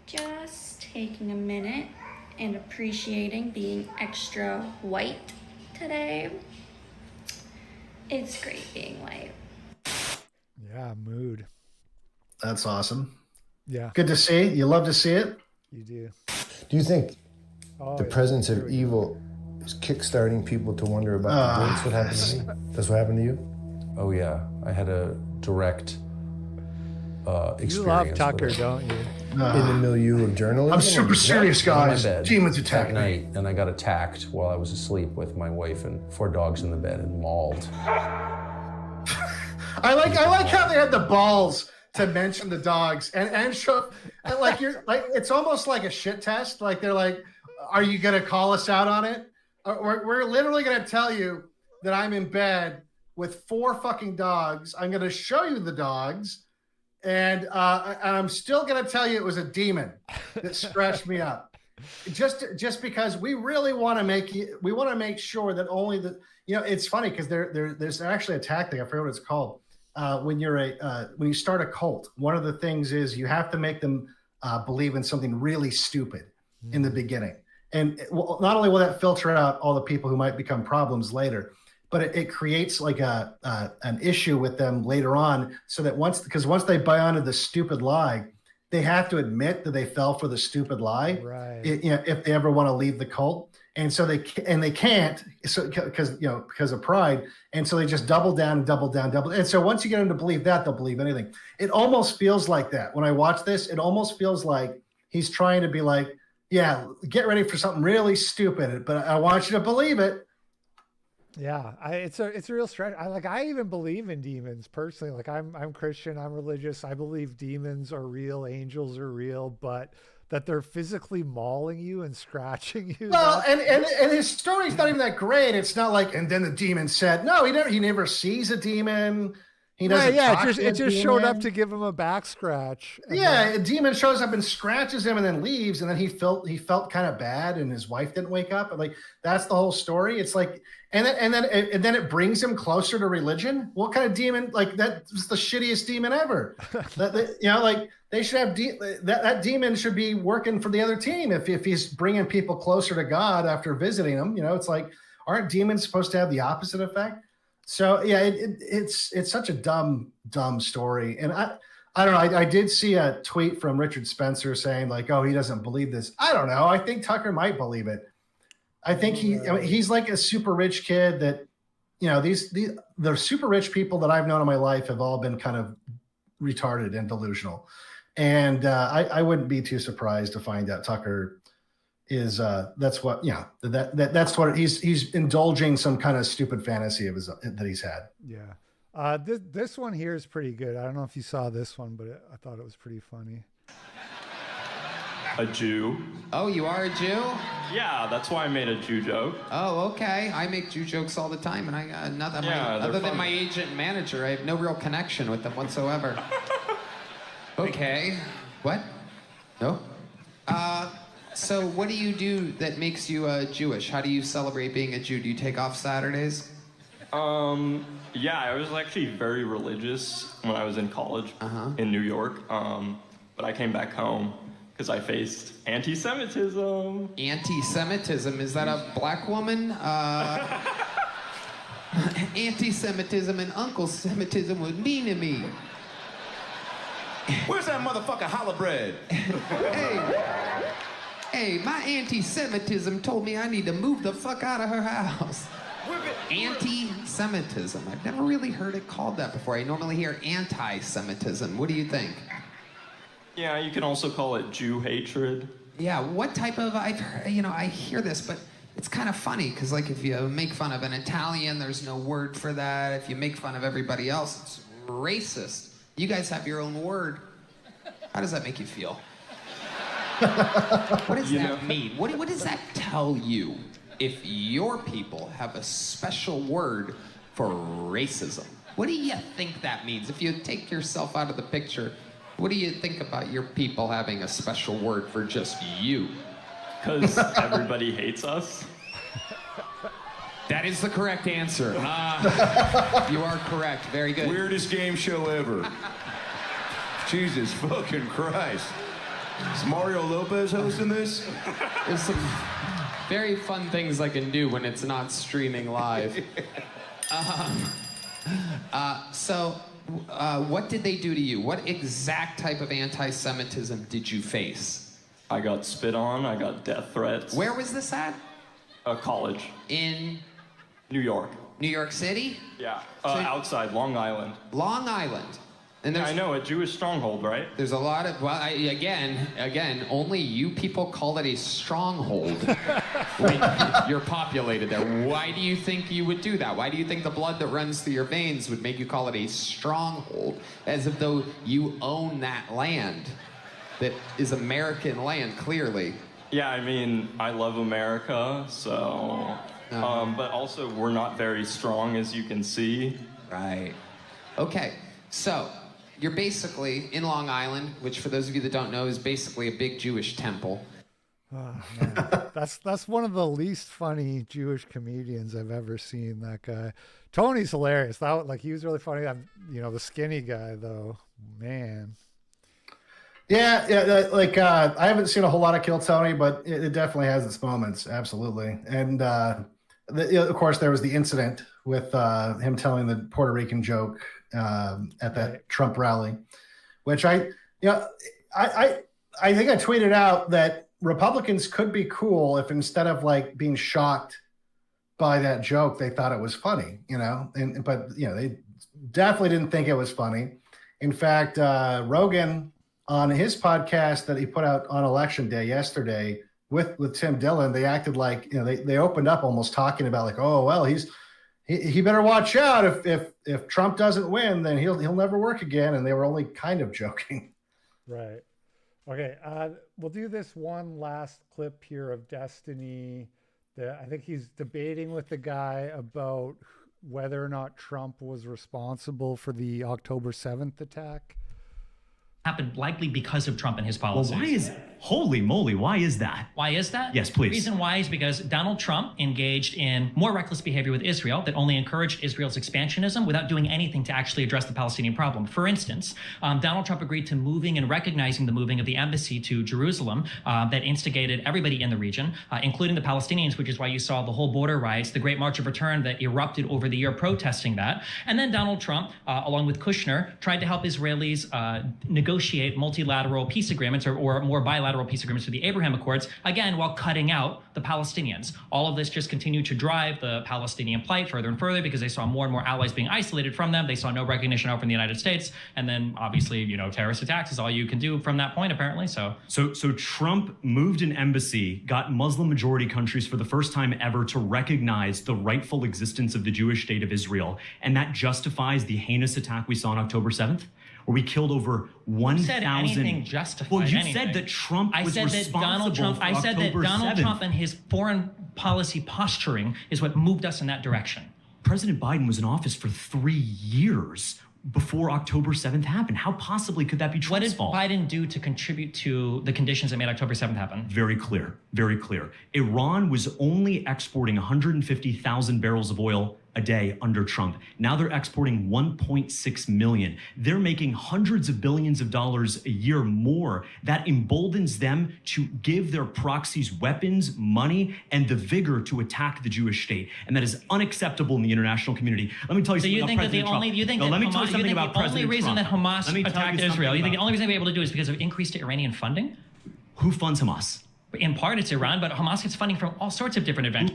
Just taking a minute and appreciating being extra white today. It's great being white. Yeah, mood. That's awesome. Yeah. Good to see. You love to see it. You do. Do you think Oh, the yeah. presence of evil is kickstarting people to wonder about the dates? What happened to me? That's what happened to you? Oh yeah, I had a direct experience. You love Tucker, with it. don't you? In the milieu of journalism? I'm super serious, guys. On my bed Demons attack that night, and I got attacked while I was asleep with my wife and 4 dogs in the bed and mauled. I like how they had the balls to mention the dogs and show, and like, you're like, it's almost like a shit test. Like, they're like, are you gonna call us out on it? We're literally gonna tell you that I'm in bed with 4 fucking dogs. I'm gonna show you the dogs, And I'm still going to tell you it was a demon that scratched me up. Just because we really want to make sure that only the, it's funny because there's actually a tactic, I forget what it's called. When you start a cult, one of the things is you have to make them believe in something really stupid in the beginning. And not only will that filter out all the people who might become problems later, but it creates like an issue with them later on, so that once they buy onto the stupid lie, they have to admit that they fell for the stupid lie, right? If they ever want to leave the cult, and so they can't, so because of pride, and so they just double down. And so once you get them to believe that, they'll believe anything. It almost feels like that when I watch this. It almost feels like he's trying to be like, yeah, get ready for something really stupid, but I want you to believe it. Yeah, it's a real stretch. I even believe in demons personally. Like I'm Christian, I'm religious. I believe demons are real, angels are real, but that they're physically mauling you and scratching you. Well, and his story's not even that great. It's not like, and then the demon said, no, he never sees a demon. He doesn't. It just showed up to give him a back scratch. A demon shows up and scratches him and then leaves, and then he felt kind of bad, and his wife didn't wake up. But that's the whole story. It's like, and then it brings him closer to religion. What kind of demon? Like that's the shittiest demon ever. They should have that demon should be working for the other team if he's bringing people closer to God after visiting them. It's like, aren't demons supposed to have the opposite effect? So yeah, it's such a dumb story, and I don't know. I did see a tweet from Richard Spencer saying like, "Oh, he doesn't believe this." I don't know. I think Tucker might believe it. I think he's like a super rich kid that, the super rich people that I've known in my life have all been kind of retarded and delusional, and I wouldn't be too surprised to find out Tucker is that's what he's indulging some kind of stupid fantasy of his that he's had. Yeah. This one here is pretty good. I don't know if you saw this one, but I thought it was pretty funny. A Jew. Oh, you are a Jew? Yeah, that's why I made a Jew joke. Oh, okay. I make Jew jokes all the time, and I got nothing. Other than my agent and manager, I have no real connection with them whatsoever. Okay. What? No? So what do you do that makes you Jewish? How do you celebrate being a Jew? Do you take off Saturdays? Yeah, I was actually very religious when I was in college in New York. But I came back home because I faced anti-Semitism. Anti-Semitism? Is that a black woman? Anti-Semitism and Uncle Semitism was mean to me. Where's that motherfucking challah bread? Hey, my anti-Semitism told me I need to move the fuck out of her house. Anti-Semitism. I've never really heard it called that before. I normally hear anti-Semitism. What do you think? Yeah, you can also call it Jew hatred. Yeah, what type of, I've heard, I hear this, but it's kind of funny because like if you make fun of an Italian, there's no word for that. If you make fun of everybody else, it's racist. You guys have your own word. How does that make you feel? What does that mean? What does that tell you if your people have a special word for racism? What do you think that means? If you take yourself out of the picture, what do you think about your people having a special word for just you? Because everybody hates us. That is the correct answer. You are correct. Very good. Weirdest game show ever. Jesus fucking Christ. Is Mario Lopez hosting this? There's some very fun things I can do when it's not streaming live. What did they do to you? What exact type of anti-Semitism did you face? I got spit on. I got death threats. Where was this at? College. In? New York. New York City? Yeah. Outside, Long Island. Long Island. And I know, a Jewish stronghold, right? There's a lot of, again, only you people call it a stronghold when you're populated there. Why do you think you would do that? Why do you think the blood that runs through your veins would make you call it a stronghold? As if though you own that land that is American land, clearly. Yeah, I mean, I love America, so... but also, we're not very strong, as you can see. Right. Okay, so... You're basically in Long Island, which for those of you that don't know is basically a big Jewish temple. Oh, man. That's one of the least funny Jewish comedians I've ever seen. That guy, Tony's hilarious. He was really funny. The skinny guy though, man. Yeah. I haven't seen a whole lot of Kill Tony, but it definitely has its moments, absolutely. And of course, there was the incident with him telling the Puerto Rican joke at that Trump rally, which I think I tweeted out that Republicans could be cool if instead of being shocked by that joke, they thought it was funny, but they definitely didn't think it was funny. In fact, Rogan on his podcast that he put out on election day yesterday with Tim Dillon, they acted like, they opened up almost talking about oh, well, he better watch out. If Trump doesn't win, then he'll never work again. And they were only kind of joking. Right. Okay, we'll do this one last clip here of Destiny. I think he's debating with the guy about whether or not Trump was responsible for the October 7th attack. Happened likely because of Trump and his policies. Well, holy moly, why is that? Why is that? Yes, please. The reason why is because Donald Trump engaged in more reckless behavior with Israel that only encouraged Israel's expansionism without doing anything to actually address the Palestinian problem. For instance, Donald Trump agreed to moving and recognizing the moving of the embassy to Jerusalem that instigated everybody in the region, including the Palestinians, which is why you saw the whole border riots, the Great March of Return that erupted over the year protesting that. And then Donald Trump, along with Kushner, tried to help Israelis negotiate multilateral peace agreements or more bilateral peace agreements for the Abraham Accords, again, while cutting out the Palestinians. All of this just continued to drive the Palestinian plight further and further because they saw more and more allies being isolated from them. They saw no recognition out from the United States. And then obviously, terrorist attacks is all you can do from that point, apparently. So Trump moved an embassy, got Muslim majority countries for the first time ever to recognize the rightful existence of the Jewish state of Israel. And that justifies the heinous attack we saw on October 7th? Where we killed over 1,000. Said anything justified Well, you anything. said that Trump was responsible for I said that October Donald 7th. Trump and his foreign policy posturing is what moved us in that direction. President Biden was in office for 3 years before October 7th happened. How possibly could that be Trump's fault? What did Biden do to contribute to the conditions that made October 7th happen? Very clear, very clear. Iran was only exporting 150,000 barrels of oil a day under Trump. Now they're exporting 1.6 million. They're making hundreds of billions of dollars a year more. That emboldens them to give their proxies weapons, money, and the vigor to attack the Jewish state. And that is unacceptable in the international community. Let me tell you something about President Trump. The only reason that Hamas attacked Israel, you think the only reason they were able to do is because of increased Iranian funding? Who funds Hamas? In part, it's Iran, but Hamas gets funding from all sorts of different events.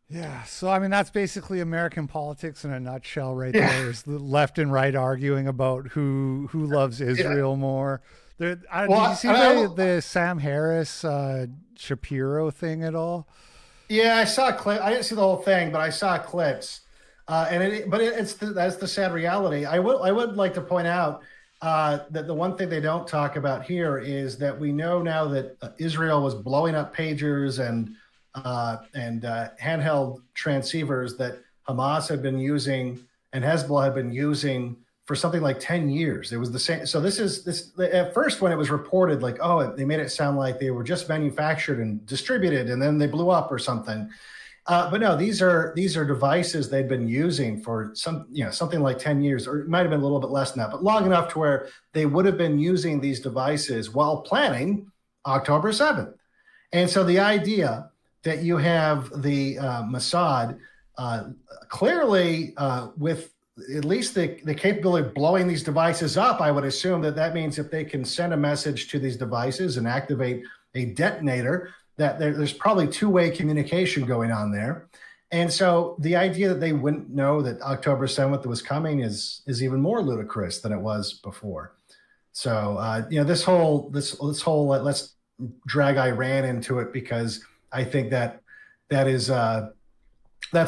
Yeah, so I mean that's basically American politics in a nutshell, right there. Is the left and right arguing about who loves Israel more. Did you see the Sam Harris Shapiro thing at all? Yeah, I saw a clip. I didn't see the whole thing, but I saw clips. That's the sad reality. I would like to point out that the one thing they don't talk about here is that we know now that Israel was blowing up pagers and handheld transceivers that Hamas had been using and Hezbollah had been using for something like 10 years. It was the same. So this at first when it was reported, they made it sound like they were just manufactured and distributed and then they blew up or something. But no, these are devices they'd been using for something like 10 years, or it might have been a little bit less than that, but long enough to where they would have been using these devices while planning October 7th. And so the idea that you have the Mossad clearly with at least the capability of blowing these devices up, I would assume that means if they can send a message to these devices and activate a detonator, that there's probably two-way communication going on there. And so the idea that they wouldn't know that October 7th was coming is even more ludicrous than it was before. So, this whole let's drag Iran into it because I think that's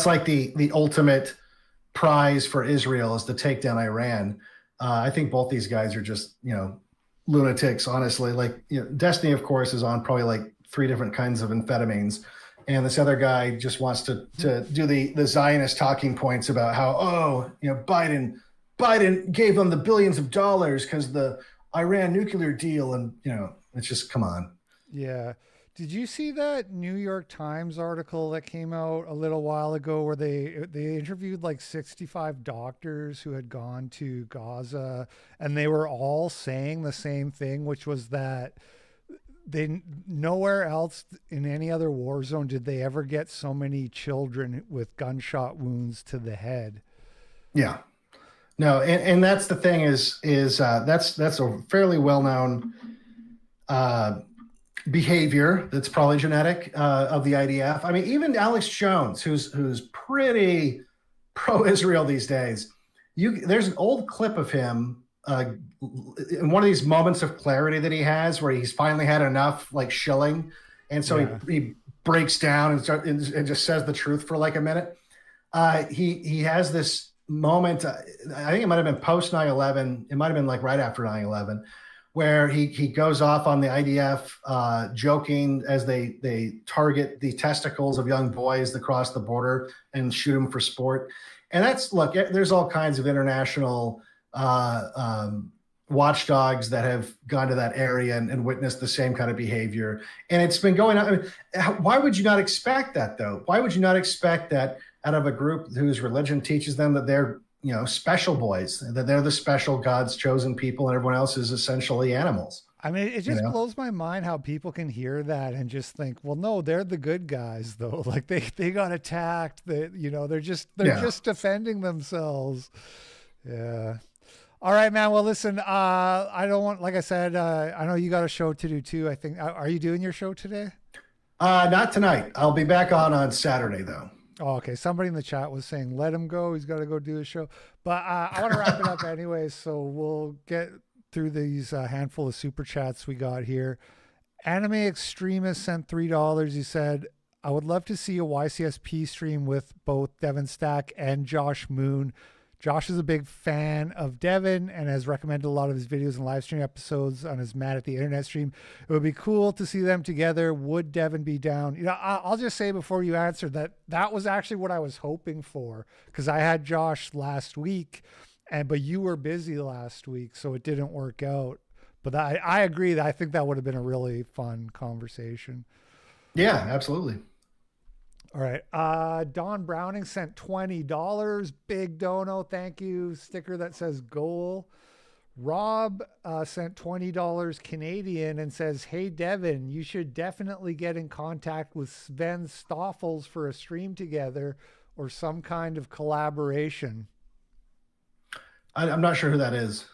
like the ultimate prize for Israel is to take down Iran. I think both these guys are just, lunatics, honestly. Destiny, of course, is on probably 3 different kinds of amphetamines. And this other guy just wants to do the Zionist talking points about how, Biden Biden gave them the billions of dollars because the Iran nuclear deal. And, it's just, come on. Yeah. Did you see that New York Times article that came out a little while ago where they interviewed like 65 doctors who had gone to Gaza, and they were all saying the same thing, which was that they nowhere else in any other war zone did they ever get so many children with gunshot wounds to the head. Yeah. No, and that's the thing is that's a fairly well-known behavior that's probably genetic of the IDF. I mean, even Alex Jones, who's pretty pro-Israel these days. There's an old clip of him in one of these moments of clarity that he has, where he's finally had enough like shilling, and so he breaks down and just says the truth for like a minute. He has this moment. I think it might have been post 9/11. It might have been like right after 9/11. Where he goes off on the IDF, joking as they target the testicles of young boys that cross the border and shoot them for sport. And there's all kinds of international watchdogs that have gone to that area and witnessed the same kind of behavior. And it's been going on. I mean, why would you not expect that, though? Why would you not expect that out of a group whose religion teaches them that they're special boys, that they're the special God's chosen people and everyone else is essentially animals? I mean, it just blows my mind how people can hear that and just think, well, no, they're the good guys though. Like they got attacked, they're just defending themselves. Yeah. All right, man. Well, listen, I don't want, like I said, I know you got a show to do too. I think, are you doing your show today? Not tonight. I'll be back on Saturday though. Oh, okay. Somebody in the chat was saying, let him go. He's got to go do his show. But I want to wrap it up anyways. So we'll get through these handful of super chats we got here. Anime Extremist sent $3. He said, I would love to see a YCSP stream with both Devon Stack and Josh Moon. Josh is a big fan of Devon and has recommended a lot of his videos and live stream episodes on his Mad at the Internet stream. It would be cool to see them together. Would Devon be down? I'll just say before you answer that was actually what I was hoping for, because I had Josh last week, but you were busy last week, so it didn't work out. But I agree that I think that would have been a really fun conversation. Yeah, absolutely. All right. Don Browning sent $20. Big dono. Thank you. Sticker that says goal. Rob sent $20 Canadian and says, hey, Devon, you should definitely get in contact with Sven Stoffels for a stream together or some kind of collaboration. I'm not sure who that is.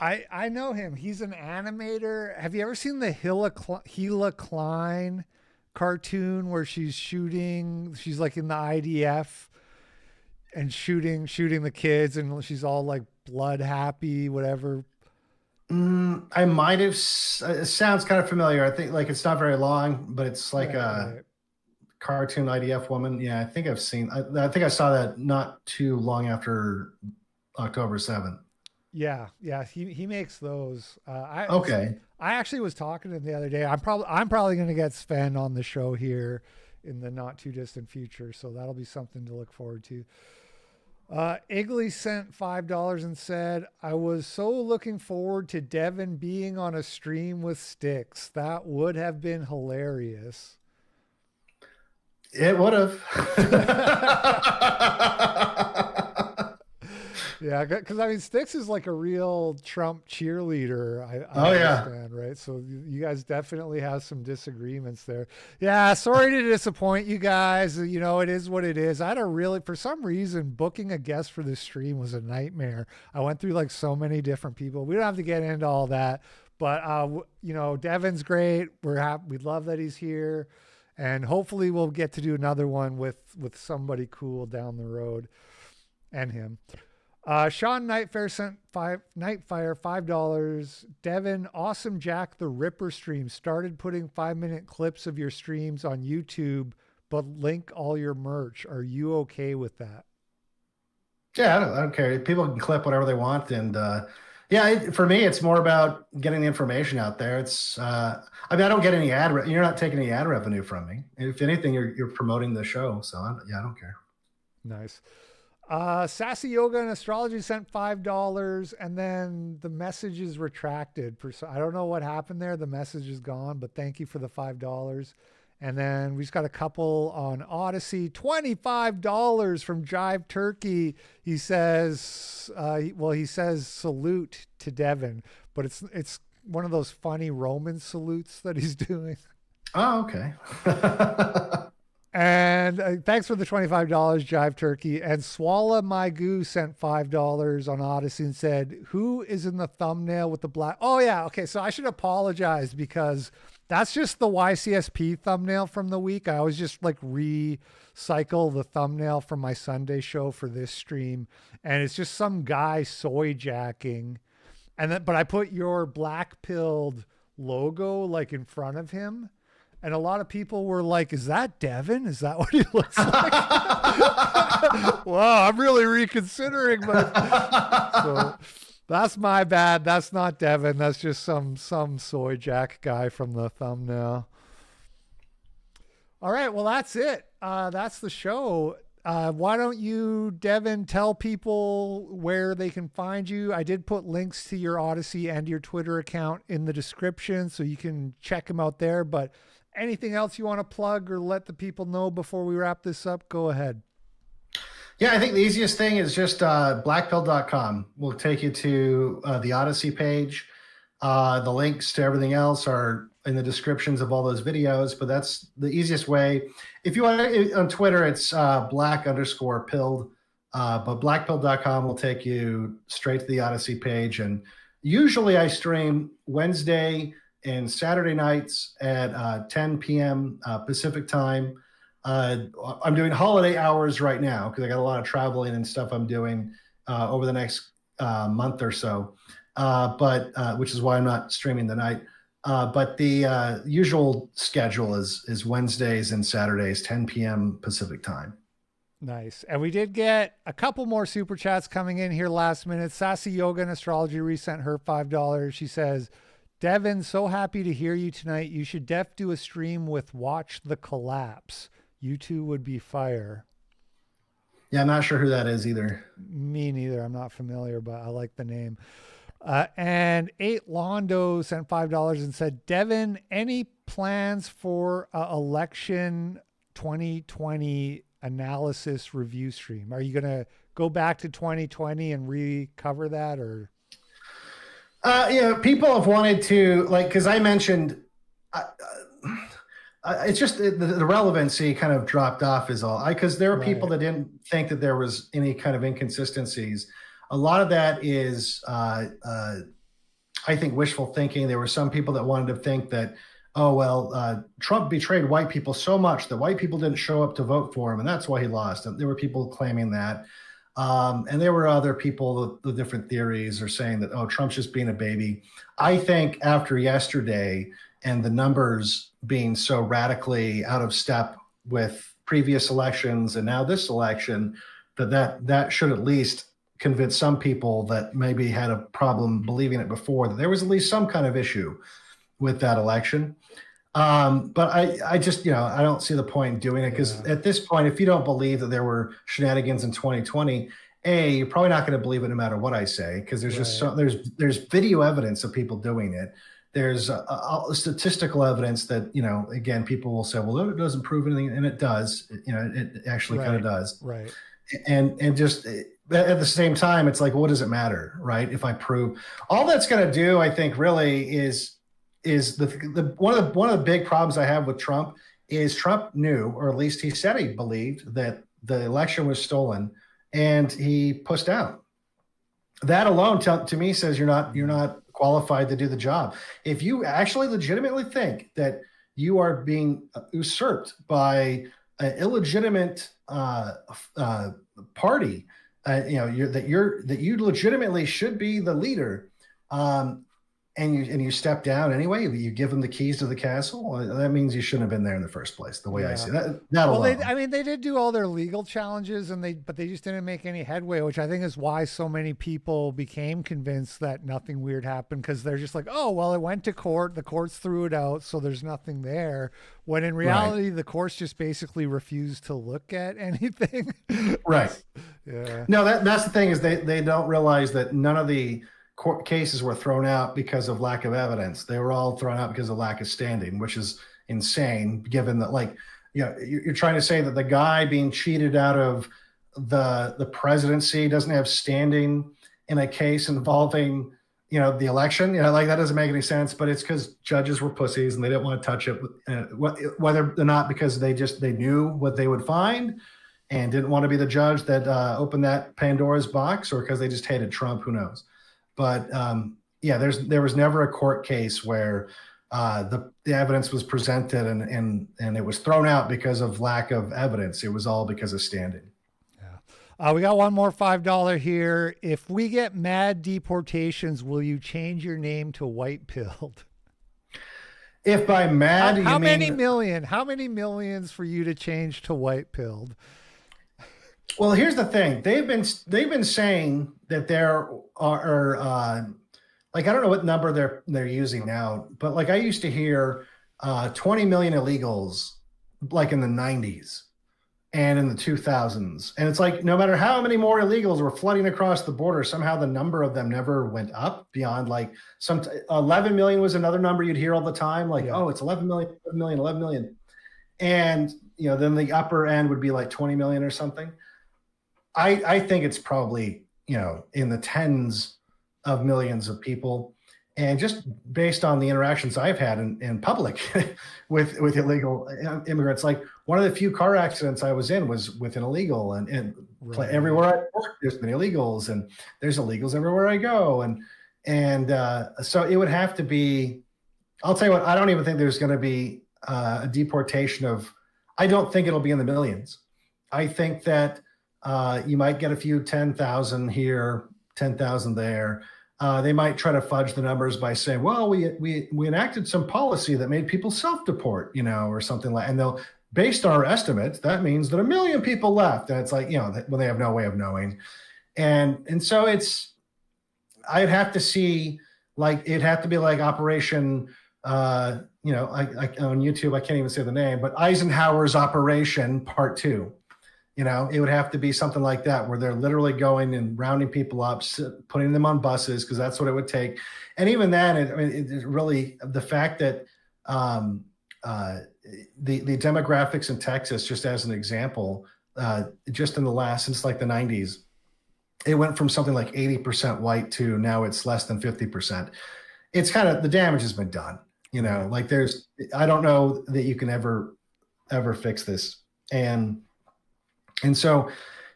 I know him. He's an animator. Have you ever seen the Hila Klein cartoon where she's like in the IDF and shooting the kids, and she's all like blood happy, whatever? I might have. It sounds kind of familiar. I think like it's not very long, but it's like a cartoon IDF woman. Yeah, I think I've seen. I think I saw that not too long after October 7th. Yeah, he makes those. Okay. I actually was talking to him the other day. I'm probably going to get Sven on the show here in the not too distant future, so that'll be something to look forward to. Igley sent $5 and said, I was so looking forward to Devon being on a stream with Styx. That would have been hilarious. It would have. Yeah, because I mean, Styx is like a real Trump cheerleader. I understand, right? So you guys definitely have some disagreements there. Yeah, sorry to disappoint you guys. It is what it is. I had for some reason, booking a guest for this stream was a nightmare. I went through like so many different people. We don't have to get into all that, but Devon's great. We're happy. We love that he's here, and hopefully we'll get to do another one with somebody cool down the road, and him. Sean Nightfire sent $5. Devon, awesome Jack the Ripper stream. Started putting 5-minute clips of your streams on YouTube, but link all your merch. Are you okay with that? Yeah, I don't care. People can clip whatever they want. And for me, it's more about getting the information out there. It's, I don't get any you're not taking any ad revenue from me. If anything, you're promoting the show. So I don't care. Nice. Sassy Yoga and Astrology sent $5, and then the message is retracted. I don't know what happened there. The message is gone, but thank you for the $5. And then we just got a couple on Odyssey. $25 from Jive Turkey. He says, he says salute to Devon, but it's one of those funny Roman salutes that he's doing. Oh, okay. And thanks for the $25, Jive Turkey. And Swalla My Goo sent $5 on Odyssey and said, who is in the thumbnail with the black? Oh, yeah. Okay. So I should apologize because that's just the YCSP thumbnail from the week. I always just like recycle the thumbnail from my Sunday show for this stream. And it's just some guy soy jacking. And then, but I put your black-pilled logo like in front of him. And a lot of people were like, is that Devon? Is that what he looks like? Wow, I'm really reconsidering. So that's my bad. That's not Devon. That's just some soy jack guy from the thumbnail. All right, well, that's it. That's the show. Why don't you, Devon, tell people where they can find you? I did put links to your Odyssey and your Twitter account in the description, so you can check them out there. But anything else you want to plug or let the people know before we wrap this up? Go ahead. Yeah, I think the easiest thing is just blackpill.com. We'll take you to the Odyssey page. The links to everything else are in the descriptions of all those videos, but that's the easiest way. If you want to, on Twitter, it's black_pilled, but blackpill.com will take you straight to the Odyssey page. And usually I stream Wednesday and Saturday nights at 10 p.m. Pacific time. I'm doing holiday hours right now because I got a lot of traveling and stuff I'm doing over the next month or so, which is why I'm not streaming the night. But the usual schedule is Wednesdays and Saturdays, 10 p.m. Pacific time. Nice. And we did get a couple more super chats coming in here last minute. Sassy Yoga and Astrology resent her $5. She says, Devon, so happy to hear you tonight. You should do a stream with Watch the Collapse. You two would be fire. Yeah, I'm not sure who that is either. Me neither. I'm not familiar, but I like the name. And 8 Londo sent $5 and said, Devon, any plans for election 2020 analysis review stream? Are you going to go back to 2020 and recover that, or? People have wanted to, because I mentioned, it's just the relevancy kind of dropped off is all. Because there were people that didn't think that there was any kind of inconsistencies. A lot of that is, I think, wishful thinking. There were some people that wanted to think that, Trump betrayed white people so much that white people didn't show up to vote for him, and that's why he lost. And there were people claiming that. And there were other people with different theories are saying that, Trump's just being a baby. I think after yesterday and the numbers being so radically out of step with previous elections and now this election, that should at least convince some people that maybe had a problem believing it before, that there was at least some kind of issue with that election. But I just, I don't see the point in doing it, because at this point, if you don't believe that there were shenanigans in 2020, you're probably not going to believe it no matter what I say, because there's just there's video evidence of people doing it. There's statistical evidence that, again, people will say, well, it doesn't prove anything, and it does. It actually kind of does. Right. And just at the same time, it's like, what does it matter, right? If I prove all that's going to do, I think really is one of the big problems I have with Trump is Trump knew, or at least he said he believed, that the election was stolen, and he pushed out. That alone to me says you're not qualified to do the job. If you actually legitimately think that you are being usurped by an illegitimate party, that you legitimately should be the leader, and you step down anyway, you give them the keys to the castle. That means you shouldn't have been there in the first place. The way I see it. That well, alone. they did do all their legal challenges, but they just didn't make any headway, which I think is why so many people became convinced that nothing weird happened, because they're just like, oh, well, it went to court, the courts threw it out, so there's nothing there. When in reality, the courts just basically refused to look at anything. Right. Yeah. No, that's the thing, is they don't realize that none of the court cases were thrown out because of lack of evidence. They were all thrown out because of lack of standing, which is insane, given that, like, you're trying to say that the guy being cheated out of the presidency doesn't have standing in a case involving, the election. Like, that doesn't make any sense, but it's because judges were pussies and they didn't want to touch it, whether or not because they knew what they would find and didn't want to be the judge that opened that Pandora's box, or because they just hated Trump, who knows. But there was never a court case where the evidence was presented and it was thrown out because of lack of evidence. It was all because of standing. Yeah. We got one more $5 here. If we get mad deportations, will you change your name to White Pilled? If by mad, how many millions for you to change to White Pilled? Well, here's the thing. They've been saying that there are like, I don't know what number they're using now, but like, I used to hear 20 million illegals like in the 90s and in the 2000s. And it's like, no matter how many more illegals were flooding across the border, somehow the number of them never went up beyond, like, 11 million was another number you'd hear all the time. Like, oh, it's 11 million, 11 million. And, then the upper end would be like 20 million or something. I think it's probably, in the tens of millions of people. And just based on the interactions I've had in public with illegal immigrants, like, one of the few car accidents I was in was with an illegal, and right. Everywhere I work, there's been illegals, and there's illegals everywhere I go. And so it would have to be, I'll tell you what, I don't even think there's going to be a deportation I don't think it'll be in the millions. I think that you might get a few 10,000 here, 10,000 there. They might try to fudge the numbers by saying, well, we enacted some policy that made people self-deport, or something like, and they'll, based on our estimates, that means that 1 million people left. And it's like, when they have no way of knowing. And so I'd have to see, like, it'd have to be like Operation, I on YouTube, I can't even say the name, but Eisenhower's Operation Part 2. It would have to be something like that, where they're literally going and rounding people up, putting them on buses, because that's what it would take. And even then, it really, the fact that the demographics in Texas, just as an example, just in since like the 90s, it went from something like 80% white to now it's less than 50%. It's kind of, the damage has been done. Like, I don't know that you can ever fix this. And so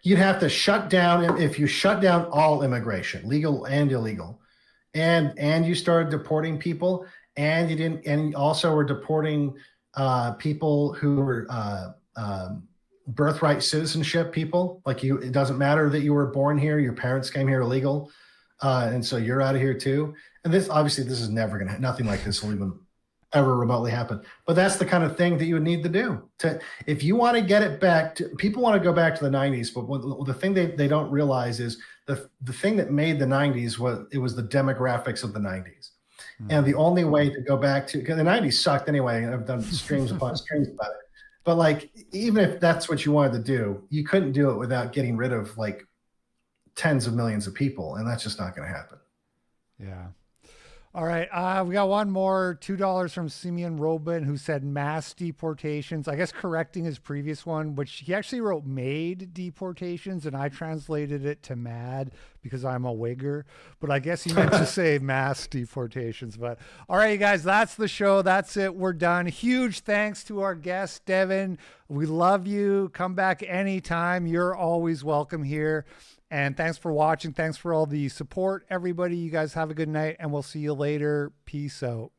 you'd have to shut down, if you shut down all immigration, legal and illegal, and you started deporting people, and you didn't, and also were deporting people who were birthright citizenship people. Like, it doesn't matter that you were born here, your parents came here illegal, and so you're out of here too. And this is never going to, nothing like this will even ever remotely happen. But that's the kind of thing that you would need to do. If you want to get it back to, people want to go back to the 90s, but the thing they don't realize is the thing that made the 90s was the demographics of the 90s. And the only way to go back to, because the 90s sucked anyway, and I've done streams upon streams about it. But like, even if that's what you wanted to do, you couldn't do it without getting rid of like tens of millions of people. And that's just not going to happen. Yeah. All right. We got one more, $2 from Simeon Robin, who said mass deportations. I guess correcting his previous one, which he actually wrote made deportations, and I translated it to mad because I'm a wigger. But I guess he meant to say mass deportations. But all right, you guys, that's the show. That's it. We're done. Huge thanks to our guest, Devon. We love you. Come back anytime. You're always welcome here. And thanks for watching. Thanks for all the support, everybody. You guys have a good night, and we'll see you later. Peace out.